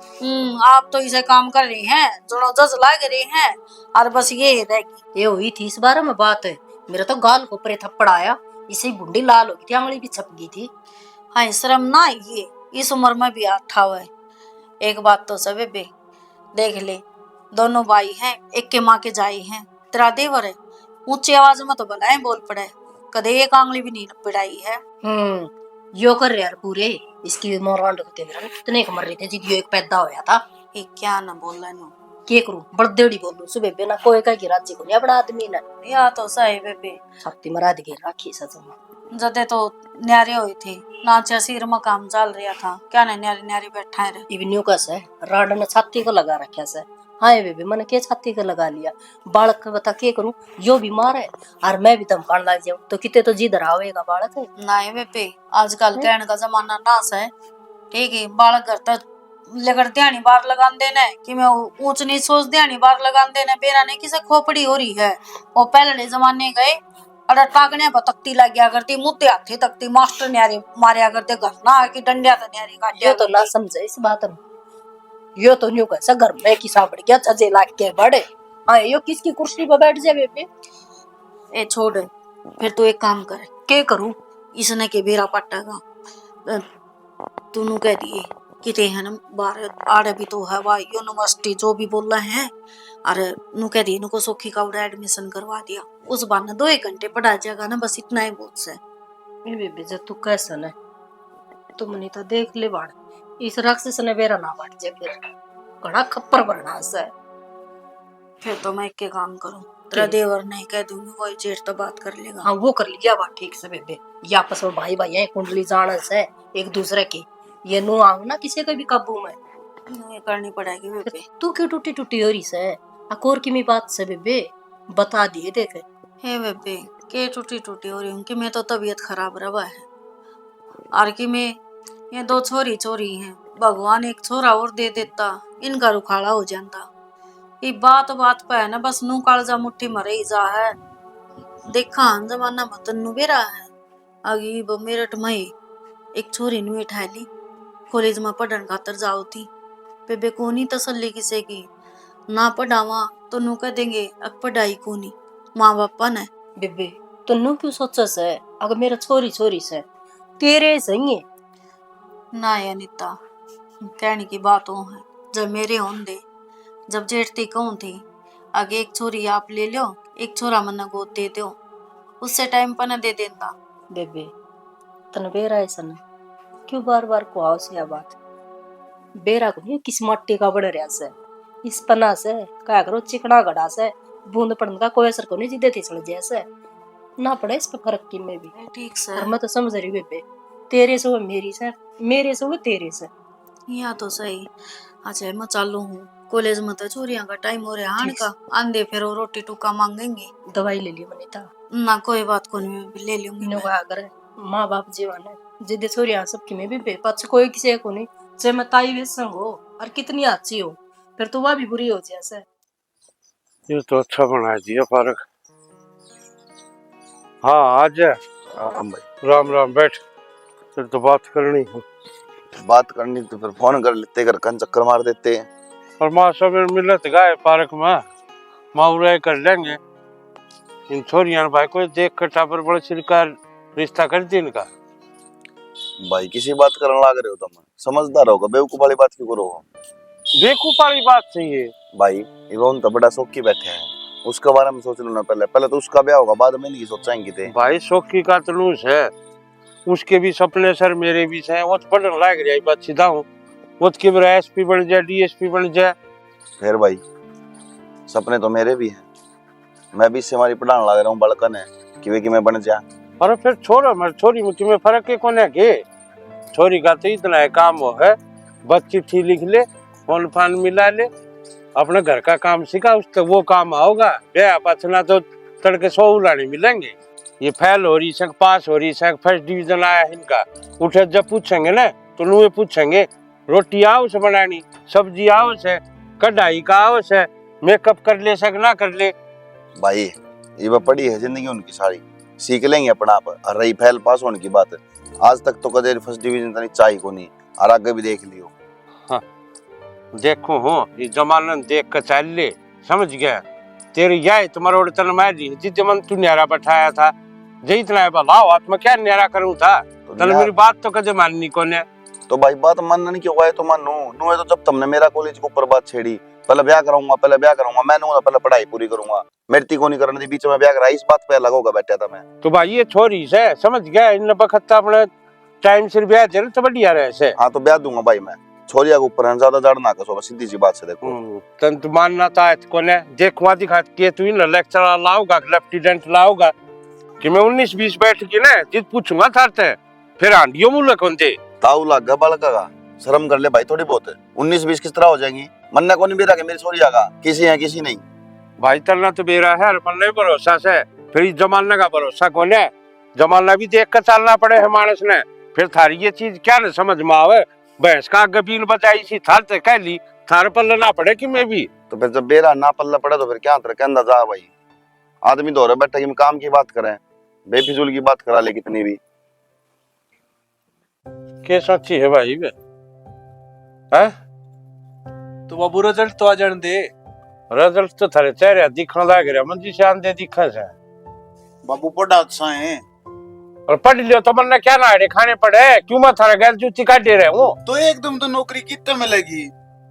Speaker 4: आप तो इसे काम कर रही हैं, जोड़ो जज लाग रही हैं और बस ये रहेगी।
Speaker 8: ये हुई थी इस बारे में बात है, मेरा तो गाल को परे थप्पड़ आया, इसे बुंडी लाल हो गई थी, आंगली भी छप गई थी।
Speaker 4: हाँ शर्म ना ये इस उम्र में भी आठा हुआ है। एक बात तो सब बे देख ले, दोनों भाई हैं एक के माँ के जाई हैं, तेरा देवर है ऊंची आवाज में तो भला बोल पड़े, कदे एक आंगली भी नहीं पिड़ाई है।
Speaker 8: यो कर रहे यार पूरे इसकी मोरांड के इतने मर रहे थे जिद एक पैदा होया था।
Speaker 4: ये क्या ना बोल रहा नो
Speaker 8: के करूं बड़देड़ी बोलूं सुबह बिना कोई का की राज्य को नहीं बड़ा आदमी ना
Speaker 4: या तो सही बेबे
Speaker 8: शक्ति मरा दे राखी सजमा
Speaker 4: जदे तो न्यारे हुई थी नाचा सिर में काम चल रहा था, क्या ना न्यारे न्यारे बैठा है
Speaker 8: इवन्यू का से राड ने छाती को लगा रखा से। हाँ बेबी मैंने के छाती को लगा लिया, बालक का बता के करूं, यो बीमार है और मैं भी धमकान लग जाऊं तो कितने तो जी धरावेगा बालक है।
Speaker 4: नहीं बेबे आजकल कहने का जमाना नास है, ठीक है बालक घर तक लेकर ध्यानी बार लगा देना कि मैं ऊंच नीच सोच ध्यानी बार लगा देना, बेरा ने किसे खोपड़ी हो रही है। वो पहले जमाने गए अरे टाकने पर तख्ती लग गया करती, मुद्दे हाथे तख्ती मास्टर न्यारे मारिया करते, घर ना आके डंडिया तो न्यारे काटिया।
Speaker 8: यो तो ना समझे इस बात में, यो तो न्यू कैसा घर में की साबड़ क्या छजे लाग के बड़े। हाँ यो किसकी कुर्सी पर बैठ जाए बेबे।
Speaker 4: ए छोड़ फिर तू एक काम कर,
Speaker 8: के करूं?
Speaker 4: इसने के बेरा पट्टागा तूनु कह दिए कि ते है ना बाहर आड़े भी तो है वह यूनिवर्सिटी जो भी बोल रहे हैं, अरे नु कह दिए नुको सोखी का उड़ा एडमिशन करवा दिया, उस बहाने 2 घंटे पढ़ा जाएगा ना, बस इतना ही बहुत से।
Speaker 8: ए बेबे जब तू कैसा न तुमने तो देख ले बाड़ इस राक्षस ने बेरा ना बांट जे फिर घड़ा खप्पर भरना से।
Speaker 4: फिर तो मैं एक काम करूं, तेरा देवर नहीं कह दूंगी, कोई जेठ तो बात कर लेगा।
Speaker 8: हाँ वो कर लिया बात ठीक से बेबे, ये आपस में भाई भाई है, कुंडली जानस है एक दूसरे की, ये नु आऊ ना किसी के भी काबू में।
Speaker 4: ये करनी पड़ेगी बेबे।
Speaker 8: तू क्यों टूटी टूटी हो रही से अकोर की मी बात से बेबे बता दिए देख।
Speaker 4: हे बेबे के टूटी टूटी हो रही हूँ कि मैं तो तबीयत खराब रहा है, और कि मैं ये 2 छोरी छोरी हैं, भगवान एक छोरा और दे देता इनका रुखाड़ा हो जाता। ये बात बात पे है ना बस नू कालजा मुट्ठी मरे ही जा है। देखा जमाना मतनु बेरा है अगी वो मेरठ में एक छोरी नु उठा ली, कॉलेज में पढ़न खातर जाओ थी, बेबे को नहीं तसल्ली किसे की, ना पढ़ावा तो नू कह देंगे अब पढ़ाई को नहीं, माँ बापा ने।
Speaker 8: बेबे तन्नू क्यों सोचा से अगर मेरा छोरी छोरी से तेरे सही है
Speaker 4: ना या निता कहने की बात हो है, जब मेरे होंदे जब जेठती कहूँ थी आगे एक छोरी आप ले लो, एक छोरा मना गोद दे दो, उससे टाइम पर न दे देता।
Speaker 8: बेबे तन बेरा ऐसा न क्यों बार बार को आओ से बात, बेरा को नहीं किस मट्टी का बड़ रहा से इस पना से क्या करो चिकना गड़ा से बूंद पड़न का कोई असर को नहीं जिदे थी चल जैसे ना पड़े इस पे फर्क की में भी
Speaker 4: ठीक से
Speaker 8: और मैं तो समझ रही बेबे, तेरे से वो मेरी से, मेरे से वो तेरे से।
Speaker 4: या तो सही। अच्छा मैं चालू हूँ, कॉलेज में तो चोरियां का टाइम हो रहा है का, आंधे फिर वो रोटी टुक्का मांगेंगे।
Speaker 8: दवाई ले ली मैंने था
Speaker 4: ना कोई बात को नहीं, मैं भी ले लूंगी।
Speaker 8: नो अगर माँ बाप जीवन है जिद छोरियां सबकी में भी बेपच कोई किसी को नहीं, चाहे मैं ताई वे संग हो और कितनी अच्छी हो फिर तो वह भी बुरी हो जैसे।
Speaker 5: ये तो अच्छा बना दिया फारूक। हाँ आज राम राम बैठ, फिर तो बात करनी है।
Speaker 3: बात करनी तो फिर फोन कर लेते, घर कन चक्कर मार देते।
Speaker 5: और माँ सब मिलत गए पार्क में, माँ उड़ाई कर लेंगे। इन छोरियां भाई को देख कर टापर बड़ा सिरकार रिश्ता कर दी इनका।
Speaker 3: भाई किसी बात करने लग रहे हो तुम, समझदार होगा, बेवकूफ वाली बात क्यों करो।
Speaker 5: बेवकूफ वाली बात सही है
Speaker 3: भाई इवन तो बड़ा शौक की बैठे हैं, उसके बारे में सोच लो ना, पहले तो उसका ब्याह होगा, बाद में नहीं सोचेंगे थे।
Speaker 5: भाई शौकी का तलूस है, उसके भी सपने सर मेरे भी हैं, वो तो पढ़ने लायक रही बात सीधा हूँ, वो तो कि एसपी बन जाए डीएसपी बन जाए।
Speaker 3: फिर भाई सपने तो मेरे भी हैं, मैं भी इससे हमारी पढ़ाने लग रहा हूँ बड़कन है कि मैं बन जा।
Speaker 5: अरे फिर छोड़ो मर, छोरी मुझ में फर्क है कौन है के, छोरी का तो इतना है काम वो है, बच्ची थी लिख ले, फोन फान मिला ले, अपने घर का काम सीखा, उससे वो काम आओगा, ब्याह पछना तो तड़के 100 उलाने मिलेंगे। ये फेल हो रही सक, पास हो रही सक, फर्स्ट डिवीजन आया इनका, उठे जब पूछेंगे ना तो नुए पूछेंगे रोटी आओ से बनानी, सब्जी आओ से, कढ़ाई का आओ से, मेकअप कर ले सक ना कर ले।
Speaker 3: भाई ये पढ़ी है जिंदगी उनकी सारी, सीख लेंगे अपना आप। और रही फेल पास होने की बात, आज तक तो कदे फर्स्ट डिवीजन तो नहीं चाहिए को नहीं, और आगे भी देख लियो।
Speaker 5: हाँ देखो हो ये जमाना देख कर चल ले, समझ गया। तेरी याय तुम्हारा उड़तन मारी जिस जमन तू न्यारा बैठाया था, जे इतना है लाओ हाथ में क्या न्यारा करूं था, तने मेरी बात तो कदे माननी कोने।
Speaker 3: तो भाई बात मानना नहीं क्यों है, तो मानो नु है तो जब तुमने मेरा कॉलेज के ऊपर बात छेड़ी, पहले ब्याह कराऊंगा, मैं नु पहले पढ़ाई पूरी करूंगा, मेरी को नहीं करने दी, बीच में ब्याह करा, इस बात पे अलग होगा बैठा था मैं।
Speaker 5: तो भाई ये छोरी से समझ गया, इन बखत अपने टाइम से ब्याह दे तो बढ़िया रहे से।
Speaker 3: हाँ तो ब्याह दूंगा भाई मैं, छोरिया के ऊपर ज्यादा जड़ ना कसो, सीधी सी बात से देखो।
Speaker 5: तन तो मानना था कोने, देखवा दिखा के तू इन लेक्चरर लाओगा, लेफ्टिनेंट लाओगा कि मैं 19-20 बैठ के ना जित पूछूंगा थारते, फिर आंडियो मुल्ला कौन दे
Speaker 3: ताऊ लागा बालका का, शर्म कर ले भाई थोड़ी बहुत, 19-20 किस तरह हो जाएंगी, मन्ना को नहीं बेरा के मेरी छोरिया का, किसी है किसी नहीं।
Speaker 5: भाई तलना तो बेरा है, अपन नहीं भरोसा से, फिर जमाना का भरोसा कौन है, जमाना भी देख कर चलना पड़े है मानस ने, फिर थारी ये चीज क्या न समझ में आवे, भैंस का गबीन बचाई सी थार ते कह ली, थार पल्ले ना पड़े कि मैं भी।
Speaker 3: तो फिर जब बेरा ना पल्ला पड़े तो फिर क्या तरह कहना जा भाई, आदमी दो रहे बैठे कि काम की बात करें, बेफिजूल की बात करा ले कितनी भी।
Speaker 5: के सच्ची है भाई वे हैं,
Speaker 6: तो बाबू रिजल्ट तो आ जाने दे।
Speaker 5: रिजल्ट तो थारे चेहरे दिखने लग रहा, मंजी से आंधे दिखा से
Speaker 10: बाबू पढ़ा अच्छा है।
Speaker 5: और पढ़ लियो तो मन क्या ना खाने पड़े, क्यों मैं थारा गैर जूती काट दे रहे हूँ।
Speaker 10: तो एकदम तो नौकरी कितने मिलेगी?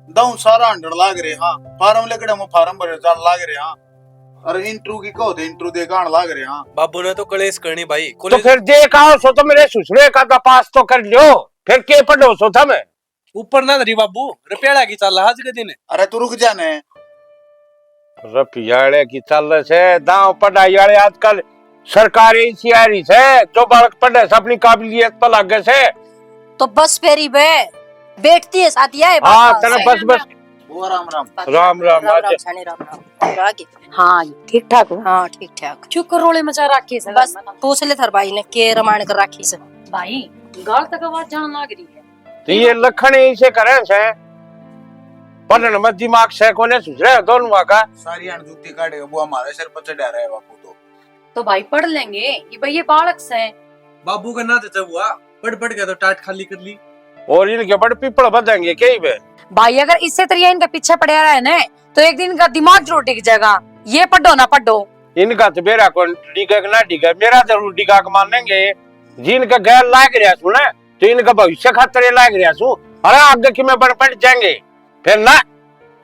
Speaker 10: दाऊ सारा 100 लाग रहे। हाँ फार्म लेकर हम फार्म भरे चाल लाग रहे। हाँ अरे इंटरव्यू की कहो इंटरव्यू दे गान लाग रहे। हाँ
Speaker 6: बाबू ने तो कलेश करनी भाई।
Speaker 5: तो फिर देख आओ सो तो मेरे ससुरे का तो पास तो कर लियो, फिर के पढ़ो सो था मैं
Speaker 6: ऊपर ना धरी बाबू, रुपया की चल आज के दिन।
Speaker 10: अरे तू रुक जाने।
Speaker 5: रुपयाड़े की चल से दाव पढ़ाई वाले आजकल सरकारी सियारी से जो बालक पढ़े से अपनी काबिलियत पर लगे से।
Speaker 8: तो बस फेरी बे बैठती है साथी है।
Speaker 5: हाँ तेरा बस बस।
Speaker 10: वो राम राम।
Speaker 5: राम राम
Speaker 8: राम राम। हाँ ठीक ठाक हो। हाँ ठीक ठाक।
Speaker 11: क्यों करोड़े मचा राखी से?
Speaker 8: बस पूछ ले थर भाई ने के रामायण कर राखी से।
Speaker 11: भाई गाल तक आवाज जान लाग रही है।
Speaker 5: तो ये लखन इसे करे से पढ़न मत दिमाग से कोने सुझरे दोनों का
Speaker 10: सारी अनजुती काटेगा वो हमारे सिर पर चढ़ा रहा है बापू।
Speaker 11: तो भाई पढ़ लेंगे ये भाई, ये बालक से
Speaker 6: बाबू का ना देता हुआ पढ़ पढ़ के तो टाट खाली कर ली।
Speaker 5: और इनके बड़ पीपल बदेंगे कई बे।
Speaker 11: भाई अगर इससे तरिया इनके पीछे पड़े रहे ना तो एक दिन इनका दिमाग जरूर टिक जाएगा। ये पढ़ो ना पढ़ो,
Speaker 5: इनका तो बेरा कौन डिगा ना डिगा, मेरा जरूर डिगा के मानेंगे। जिनका गैर लाग रहा सुने तो इनका भविष्य खतरे लाग रहा सु। अरे आगे कि मैं पढ़ जाएंगे फिर ना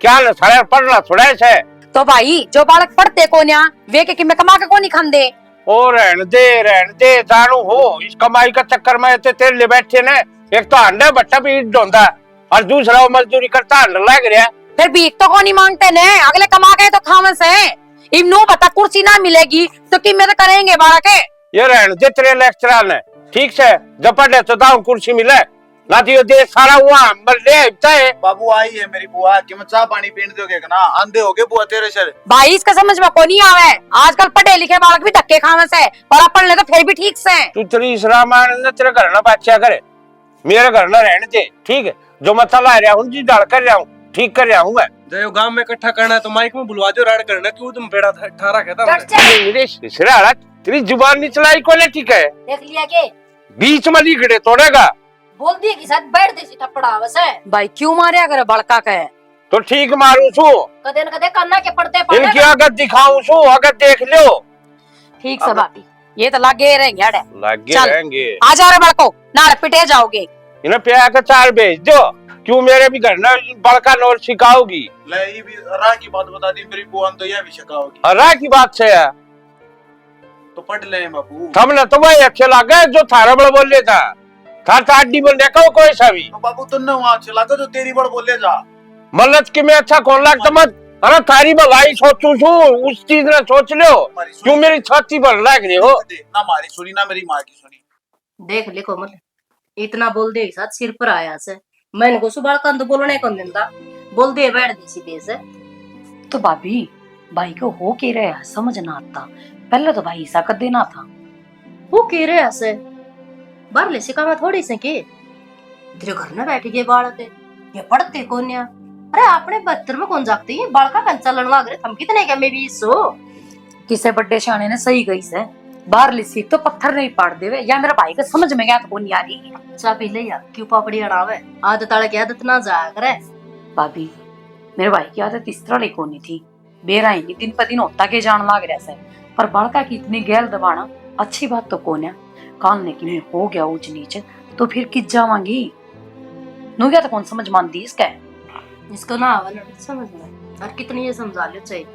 Speaker 5: क्या न सारे पढ़ना थोड़ा से।
Speaker 11: तो भाई जो बालक पढ़ते को ना वे के मैं कमा के को नहीं खांदे।
Speaker 5: और रहने दे जानू हो इस कमाई का चक्कर में तेरे लिए बैठे ने। एक तो अंडा बट्टा भी ढोंदा और दूसरा वो मजदूरी करता अंडा लाग रहा।
Speaker 11: फिर भीख तो को नहीं मांगते ने, अगले कमा के तो खावन से। इब्नू बता कुर्सी ना मिलेगी तो कि मेरे करेंगे बालक।
Speaker 5: ये रहने दे तेरे लेक्चरर ने ठीक से जब पढ़े तो दाऊ कुर्सी मिले ना तो ये देश सारा हुआ मर ले।
Speaker 10: बाबू आई है मेरी बुआ कि मैं चाय पानी पीने दोगे ना? अंधे हो गए बुआ तेरे सर।
Speaker 11: भाई इसका समझ में को नहीं आवे। आजकल पढ़े लिखे बालक भी धक्के खावे से और अपन ले तो फिर भी ठीक से।
Speaker 5: तू तेरी इस रामायण ने तेरे घर ना बच्चा करे, मेरे घर ना रहने दे ठीक है। जो मैं चला रहा हूँ जी डाल कर रहा हूँ ठीक कर रहा हूँ मैं।
Speaker 6: जो गांव में इकट्ठा करना है तो माइक में बुलवा दो, राड़ करना। क्यों तुम बेड़ा ठारा कहता
Speaker 5: मेरे सिसरा तेरी जुबान नहीं चलाई को ठीक है।
Speaker 8: देख लिया के
Speaker 5: बीच में लिखड़े तोड़ेगा।
Speaker 8: बोल दिए कि साथ बैठ दे सी थप्पड़ा वैसे।
Speaker 11: भाई क्यों मारे अगर बड़का कहे
Speaker 5: तो ठीक मारू छू
Speaker 8: कदे न कदे करना के पड़ते
Speaker 5: इनकी अगर दिखाऊं छू अगर देख लो।
Speaker 11: ठीक सब भाभी ये तो लागे रहेंगे
Speaker 5: लगे रहेंगे।
Speaker 11: आ जा रहे बड़को नाड़ पिटे जाओगे।
Speaker 5: इन्हें प्यार का चार भेज दो। क्यों मेरे भी घर ना बड़का नोट सिखाओगी?
Speaker 10: ले ये भी राह की बात बता दी मेरी बुआ तो यह भी सिखाओगी।
Speaker 5: राह की बात से है
Speaker 10: तो पढ़ ले बापू।
Speaker 5: हमने तो वही अच्छे लगे जो थारा बड़ बोल था था ताड़ी बोलने का कोई सा भी।
Speaker 10: तो बापू तुमने वहाँ अच्छे लगा जो तेरी बड़ बोले जा
Speaker 5: मलत की मैं अच्छा कौन लगता मत। अरे थारी भलाई सोचू छू उस चीज ने सोच लो। क्यों मेरी छाती पर लग रही हो?
Speaker 10: ना हमारी सुनी ना मेरी माँ की सुनी।
Speaker 8: देख ले कोमल इतना बोल दे साथ सिर पर आया से मैंने को सुबह का तो बोलने कौन देता बोल दे बैठ दे सीधे से।
Speaker 11: तो भाभी भाई को हो के रहा समझ ना आता। पहले तो भाई ऐसा कर देना था।
Speaker 8: वो कह रहे ऐसे बाहर ले सिका मैं थोड़ी से के तेरे घर में बैठ गए बालक ये पढ़ते कौन या? अरे आपने 72 में कौन जागते हैं बालका पेन चलन लग रहे हम कितने क्या मैं भी सो
Speaker 11: किसे बड्डे शाने ने सही गई से बाहर ले सीख तो पत्थर नहीं पाड़ देवे या मेरा भाई का समझ में गया तो कौन आ रही है।
Speaker 8: चा पी ले या क्यों पापड़ी अड़ावे आदत आड़ की आदत ना जाया करे।
Speaker 11: भाभी मेरे भाई की आदत इस तरह कोनी थी बेराएंगी दिन पर दिन होता के जान लाग रहा से पर बालका की इतनी गैल दबाना अच्छी बात तो कौन है। काल ने कि मैं हो गया ऊंच नीच तो फिर किस जावांगी नो क्या तो कौन समझ मानती इसका
Speaker 8: इसको ना आवा समझ में और कितनी ये समझा ले चाहिए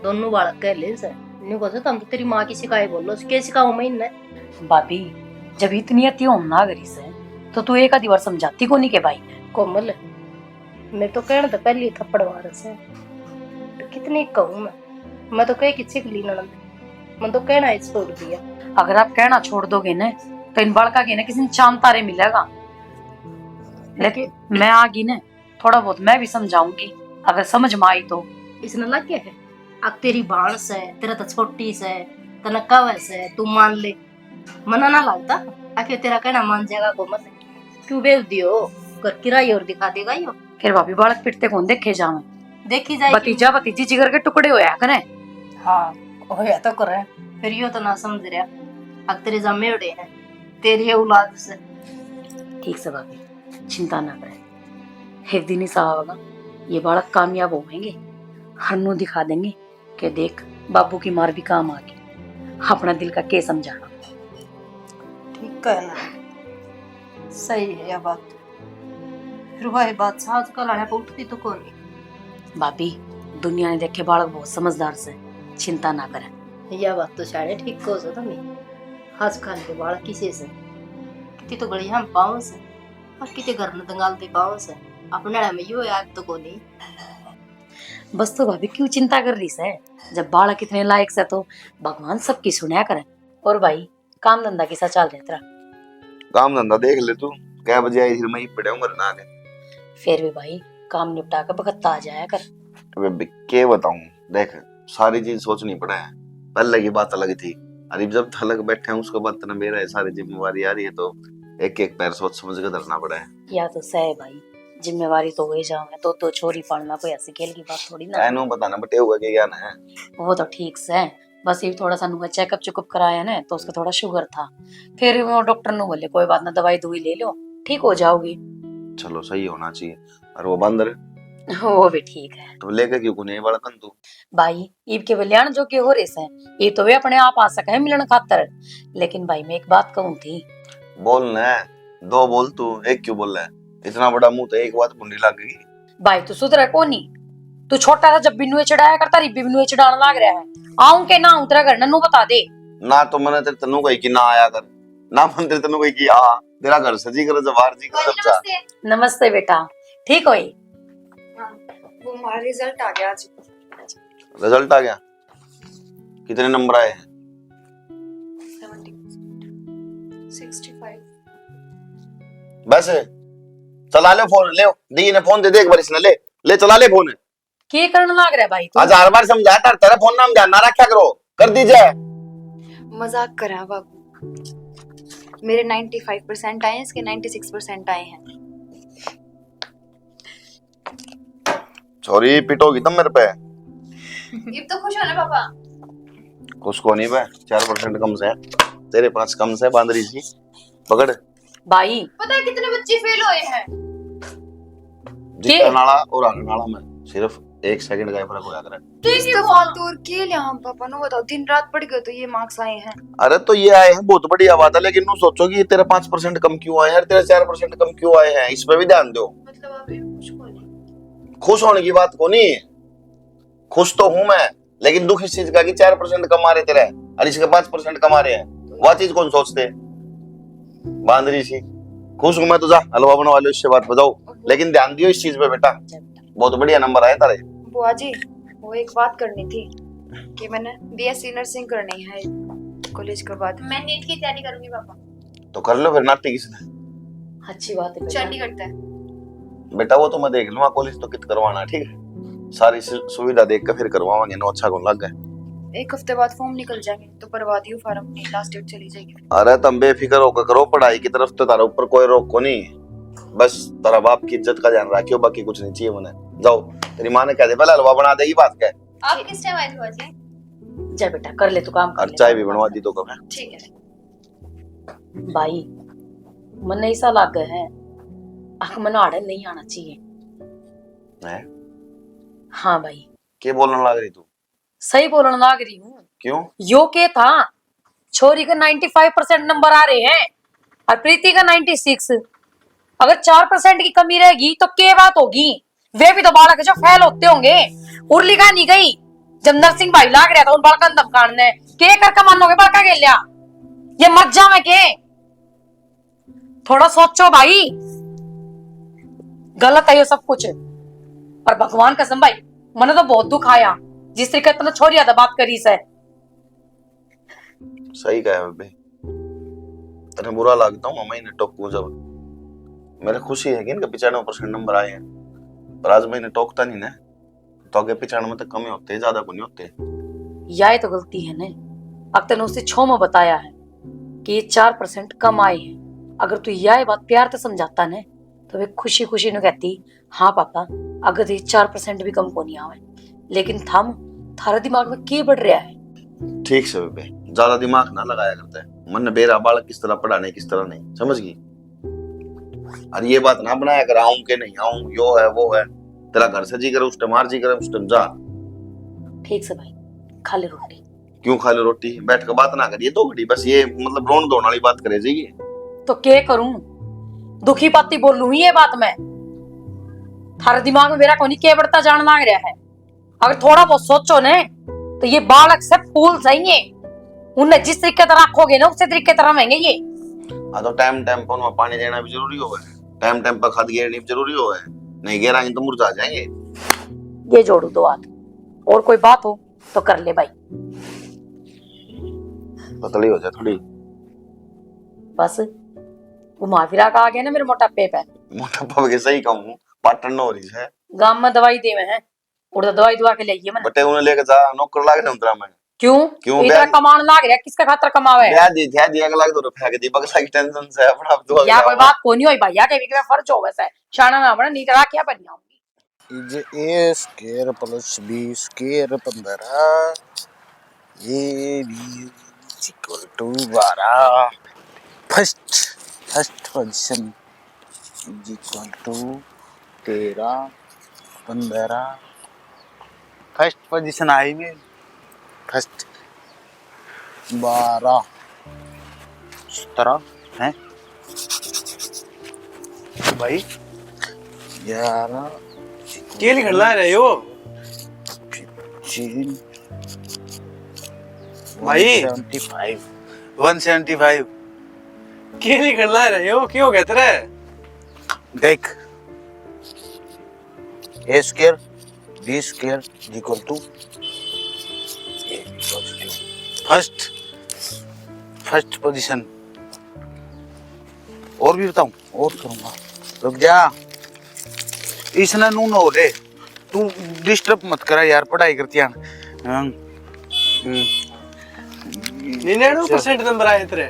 Speaker 8: दोनों बालक कह ले से न्यू को तुम तो तेरी माँ की शिकायत बोलो क्या सिखाऊं मैं इन्हें।
Speaker 11: भाभी जब इतनी अति होना करी से तो तू एक आधी बार समझाती को नहीं के भाई
Speaker 8: कोमल मैं तो कहना था पहले थप्पड़ मार से तो कितनी कहूँ मैं तो कह किसी ली ननद मैं तो कहना ही छोड़ दिया।
Speaker 11: अगर आप कहना छोड़ दोगे ना तो इन बालका के ना किसी चांद तारे मिलेगा। लेकिन मैं आगी ना थोड़ा बहुत मैं भी समझाऊंगी अगर समझ में आई तो।
Speaker 8: इसने लग गया है अब तेरी बाण से तेरा तो छोटी से तना कव से तू मान ले मना ना लगता आखिर तेरा कहना मान जाएगा को मत क्यों बेच दियो कर किराए और दिखा देगा यो।
Speaker 11: फिर भाभी बालक पिटते कौन देखे जावे
Speaker 8: देखी जाए
Speaker 11: भतीजा भतीजी जिगर के टुकड़े होया करे।
Speaker 8: हाँ होया तो करे फिर यो तो ना समझ रहा अब तेरे जमे उड़े हैं तेरी औलाद से।
Speaker 11: ठीक से भाभी चिंता ना करे एक दिन ही सा होगा ये बालक कामयाब होंगे हरनू दिखा देंगे कि देख बाबू की मार भी काम आ गई अपना दिल का के समझाना।
Speaker 8: ठीक है ना, सही है यह बात। फिर वही बात साज का लाने पर उठती तो कौन नहीं।
Speaker 11: भाभी दुनिया ने देखे बालक बहुत समझदार से, चिंता ना करें।
Speaker 8: यह बात तो शायद ठीक कहो सो तुम्हें। आजकल के बालक किसे से कितनी तो गली हम पाओ से और कितने घर में दंगालते पाओ से, अपने में यो याद तो कोनी।
Speaker 11: बस तो भाभी क्यों चिंता कर रही है, जब बालक इतने लायक से तो भगवान सबकी सुनया करें। और भाई काम धंधा कैसा चल रहा है तेरा?
Speaker 3: काम धंधा देख ले तू, क्या बजे आई फिर मैं ही पड़े हूँ ना के।
Speaker 11: फिर भी भाई काम निपटा कर बखत्ता आ जाया कर।
Speaker 3: अबे क्या बताऊं, देख सारी चीज सोचनी पड़े है। पहले की बात अलग थी, अरे जब अलग बैठे हैं उसके बाद तो मेरा है सारी जिम्मेवारी आ रही है, तो एक एक पैर सोच समझ कर धरना पड़ा है।
Speaker 11: या तो सही भाई, जिम्मेवारी तो हो जाओ, तो छोरी पालना कोई ऐसी खेल की बात थोड़ी ना।
Speaker 3: एनो बताना बटे हुआ के क्या ना है।
Speaker 11: वो तो ठीक से, बस ये थोड़ा सा नुआ चेकअप चुकअप कराया ना, तो उसका थोड़ा शुगर था। फिर वो डॉक्टर ने बोले कोई बात ना, दवाई दुई ले लो ठीक हो जाओगी।
Speaker 3: चलो सही होना चाहिए। और वो बंदर
Speaker 11: वो भी ठीक है।
Speaker 3: तो लेके क्यों को नहीं बड़कन तू?
Speaker 11: भाई ईब के कल्याण जो के हो रहे से, ये तो वे अपने आप आ सके हैं मिलन खातर। लेकिन भाई मैं एक बात कहूँ थी।
Speaker 3: बोल ना, दो बोल तू, एक क्यों बोल रहा है? इतना बड़ा मुंह तो एक बात बुंडी लग गई।
Speaker 11: भाई तू सुधरा कोनी, तू छोटा था जब बिन्नुए चढ़ाया करता, रिब्बी बिन्नुए चढ़ाने लग रहा है। आऊं के ना उतरा घर नन्नू बता दे
Speaker 3: ना। तो मैंने तेरे तनु कही कि ना आया कर, ना मन तेरे तनु कही कि आ तेरा घर सजी कर जवार जी कर सब जा।
Speaker 11: नमस्ते बेटा, ठीक हो?
Speaker 1: वो हमारा रिजल्ट आ गया आज।
Speaker 3: रिजल्ट आ गया? कितने नंबर आए हैं?
Speaker 1: 65।
Speaker 3: बस चला ले फोन, ले दी ने फोन दे दे एक बार, इसने ले ले चला ले फोन।
Speaker 11: के करने लग रहा है भाई तू?
Speaker 3: 1000 बार समझाया तेरा फोन नाम ध्यान ना रखा करो, कर दीजिए।
Speaker 1: मजाक कर रहा बाबू, मेरे 95% आए हैं, इसके 96% आए हैं।
Speaker 3: छोरी पिटोगी तुम मेरे पे।
Speaker 2: ये तो खुश हो ना पापा?
Speaker 3: कुछ को नहीं बे, 4% कम से है तेरे पास, कम से बांदरी सी पकड़।
Speaker 11: भाई
Speaker 2: पता है कितने बच्चे फेल हुए हैं?
Speaker 3: जितना नाला और आने नाला में सिर्फ 1 सेकंड का ही फर्क होया करे।
Speaker 1: तो फालतू और के लिए हम पापा नो बताओ, दिन रात पढ़ गए तो ये मार्क्स आए हैं।
Speaker 3: अरे तो ये आए हैं बहुत बढ़िया बात है, लेकिन तुम सोचो कि तेरे 5% कम क्यों आए हैं, तेरे 4% कम क्यों आए हैं, इस पे भी ध्यान दो।
Speaker 2: मतलब आप खुश हो नहीं?
Speaker 3: खुश होने की बात को नहीं, खुश तो हूं मैं, लेकिन दुख इस चीज का कि 4% कमा रहे तेरे और इसके 5% कमा रहे हैं, वह चीज कौन सोचते? बांदरी सी। खुश हूं मैं, तो जा हलवा बनवा लो, इससे बात बताओ, लेकिन ध्यान दियो इस चीज पे बेटा, बहुत बढ़िया नंबर आए तारे।
Speaker 1: बुआ जी वो एक बात करनी थी कि मैंने बीएससी नर्सिंग करनी है कॉलेज के बाद।
Speaker 2: मैं नीट की तैयारी करूंगी पापा।
Speaker 3: तो कर लो फिर, नाटी किसने?
Speaker 11: अच्छी बात है बेटा।
Speaker 2: चंडीगढ़ करता है।
Speaker 3: बेटा वो तो मैं देख लूंगा, कॉलेज तो कित करवाना, ठीक है? सारी सुविधा देख कर फिर करवावांगे ना, अच्छा कौन लग गए।
Speaker 1: 1 हफ्ते बाद फॉर्म निकल जाएंगे तो करवा दियो फॉर्म, अपनी लास्ट डेट चली जाएगी।
Speaker 3: अरे तुम बेफिक्र होकर करो, पढ़ाई की तरफ तो तारा ऊपर कोई रोक को नहीं, बस तारा बाप की इज्जत का ध्यान रखियो, बाकी कुछ नहीं चाहिए मुझे। जाओ, तेरी माँ ने कह दे पहले हलवा बना देगी, बात क्या है?
Speaker 2: आप किस टाइम आए थे बुआ जी?
Speaker 11: जा बेटा कर ले तू काम कर
Speaker 3: और
Speaker 11: ले।
Speaker 3: चाय भी बनवा दी तो कब है?
Speaker 2: ठीक है।
Speaker 11: भाई मन ऐसा लग गया है आख मन आड़े नहीं आना चाहिए।
Speaker 3: हैं?
Speaker 11: हाँ भाई
Speaker 3: क्या बोलने लग रही तू?
Speaker 11: सही बोलने लग रही हूँ।
Speaker 3: क्यों?
Speaker 11: यो के था, छोरी का 95% नंबर आ रहे हैं और प्रीति का 96। अगर 4% की कमी रहेगी तो क्या बात होगी? वे भी तो बालक जो फेल होते होंगे। उर्ली का नहीं गई जब नरसिंह भाई लाग रहा था उन बालका धमकान ने के कर कमानोगे बालका के लिया, ये मत जा मैं के। थोड़ा सोचो भाई, गलत है ये सब कुछ। और भगवान कसम भाई मैंने तो बहुत दुख आया जिस तरीके इतना छोरिया था बात करी से।
Speaker 3: सही कहा बेबे, तेरे बुरा लगता हूँ मैं टोकूं जब, मेरे खुशी है कि इनका 95% नंबर आए हैं, पर आज मैंने टोकता नहीं ना, तो आगे 95 तक कमी होते हैं, ज्यादा को नहीं होते।
Speaker 11: यह तो गलती है ने, अब तने उसे छो में बताया है कि ये 4% कम आए हैं। अगर तू यह बात प्यार से समझाता ने तो वे खुशी खुशी ने कहती हाँ पापा अगर ये 4% भी कम को नहीं आवे। लेकिन थम थारा दिमाग में क्या बढ़ रहा है?
Speaker 3: ठीक से बेबे, ज्यादा दिमाग ना लगाया करता है, मन बेरा बालक किस तरह पढ़ाने किस तरह नहीं, समझ गई? और ये बात ना बनाया कर आऊं के नहीं आऊं, यो है वो है, तेरा घर से जी करे उस टाइम, मार जी करे उस टाइम, जा।
Speaker 11: ठीक से भाई खा ले रोटी।
Speaker 3: क्यों खा लो रोटी, बैठ कर बात ना करिए 2 घड़ी बस, ये मतलब रोन धोने वाली बात करे जाइए।
Speaker 11: तो क्या करूं, दुखी पत्ती बोलूं ये बात मैं? थारे दिमाग में मेरा कोनी के बढ़ता जान लग रहा है। अगर थोड़ा बहुत सोचो ने तो ये बालक से फूल चाहिए, उन्हें जिस तरीके तरह रखोगे ना उसी तरीके तरह रहेंगे ये।
Speaker 3: हाँ तो टाइम टाइम पर उनमें पानी देना भी जरूरी होगा, टाइम टाइम पर खाद गिरनी भी जरूरी होगा, नहीं गिराएंगे तो मुरझा जाएंगे।
Speaker 11: ये जोड़ू 2 हाथ, और कोई बात हो तो कर ले भाई।
Speaker 3: पतली हो जाए थोड़ी,
Speaker 11: बस घुमा फिरा का आ गया ना मेरे मोटापे पे।
Speaker 3: मोटापा के सही कहूँ पाटन हो रही है।
Speaker 11: गांव में दवाई देवे हैं, उड़ता दवाई दुआ के लिए मैंने।
Speaker 3: बटे उन्हें लेके जा, नौकर लाग रहे उतरा मैं।
Speaker 11: क्यों इतना कमान लाग रहा है, किसका खातर कमावे?
Speaker 3: ब्याह दी थी, दिया लाग तो फेंक दी बगसा की टेंशन से अपना दुआ
Speaker 11: या कोई बात कोनी होई भैया के भी में फर्ज हो वैसे शाना ना बना नीट रखिया बनिया होगी।
Speaker 10: जे A square plus B square 15 A B equal to 12। First position equal to 13 15। First position आई में फर्स्ट 12 17 है
Speaker 6: भाई
Speaker 10: 11
Speaker 6: के लिए खड़ा रहे हो
Speaker 10: 15
Speaker 6: भाई?
Speaker 10: 175
Speaker 6: के लिए खड़ा रहे हो, क्यों कहते रहे?
Speaker 10: देख A square B square equal to first position. और भी बताऊं, और करूंगा, रुक जा, इसने नून हो रे, तू डिस्टर्ब मत करा यार, पढ़ाई करती है।
Speaker 6: 99% नंबर आए तेरे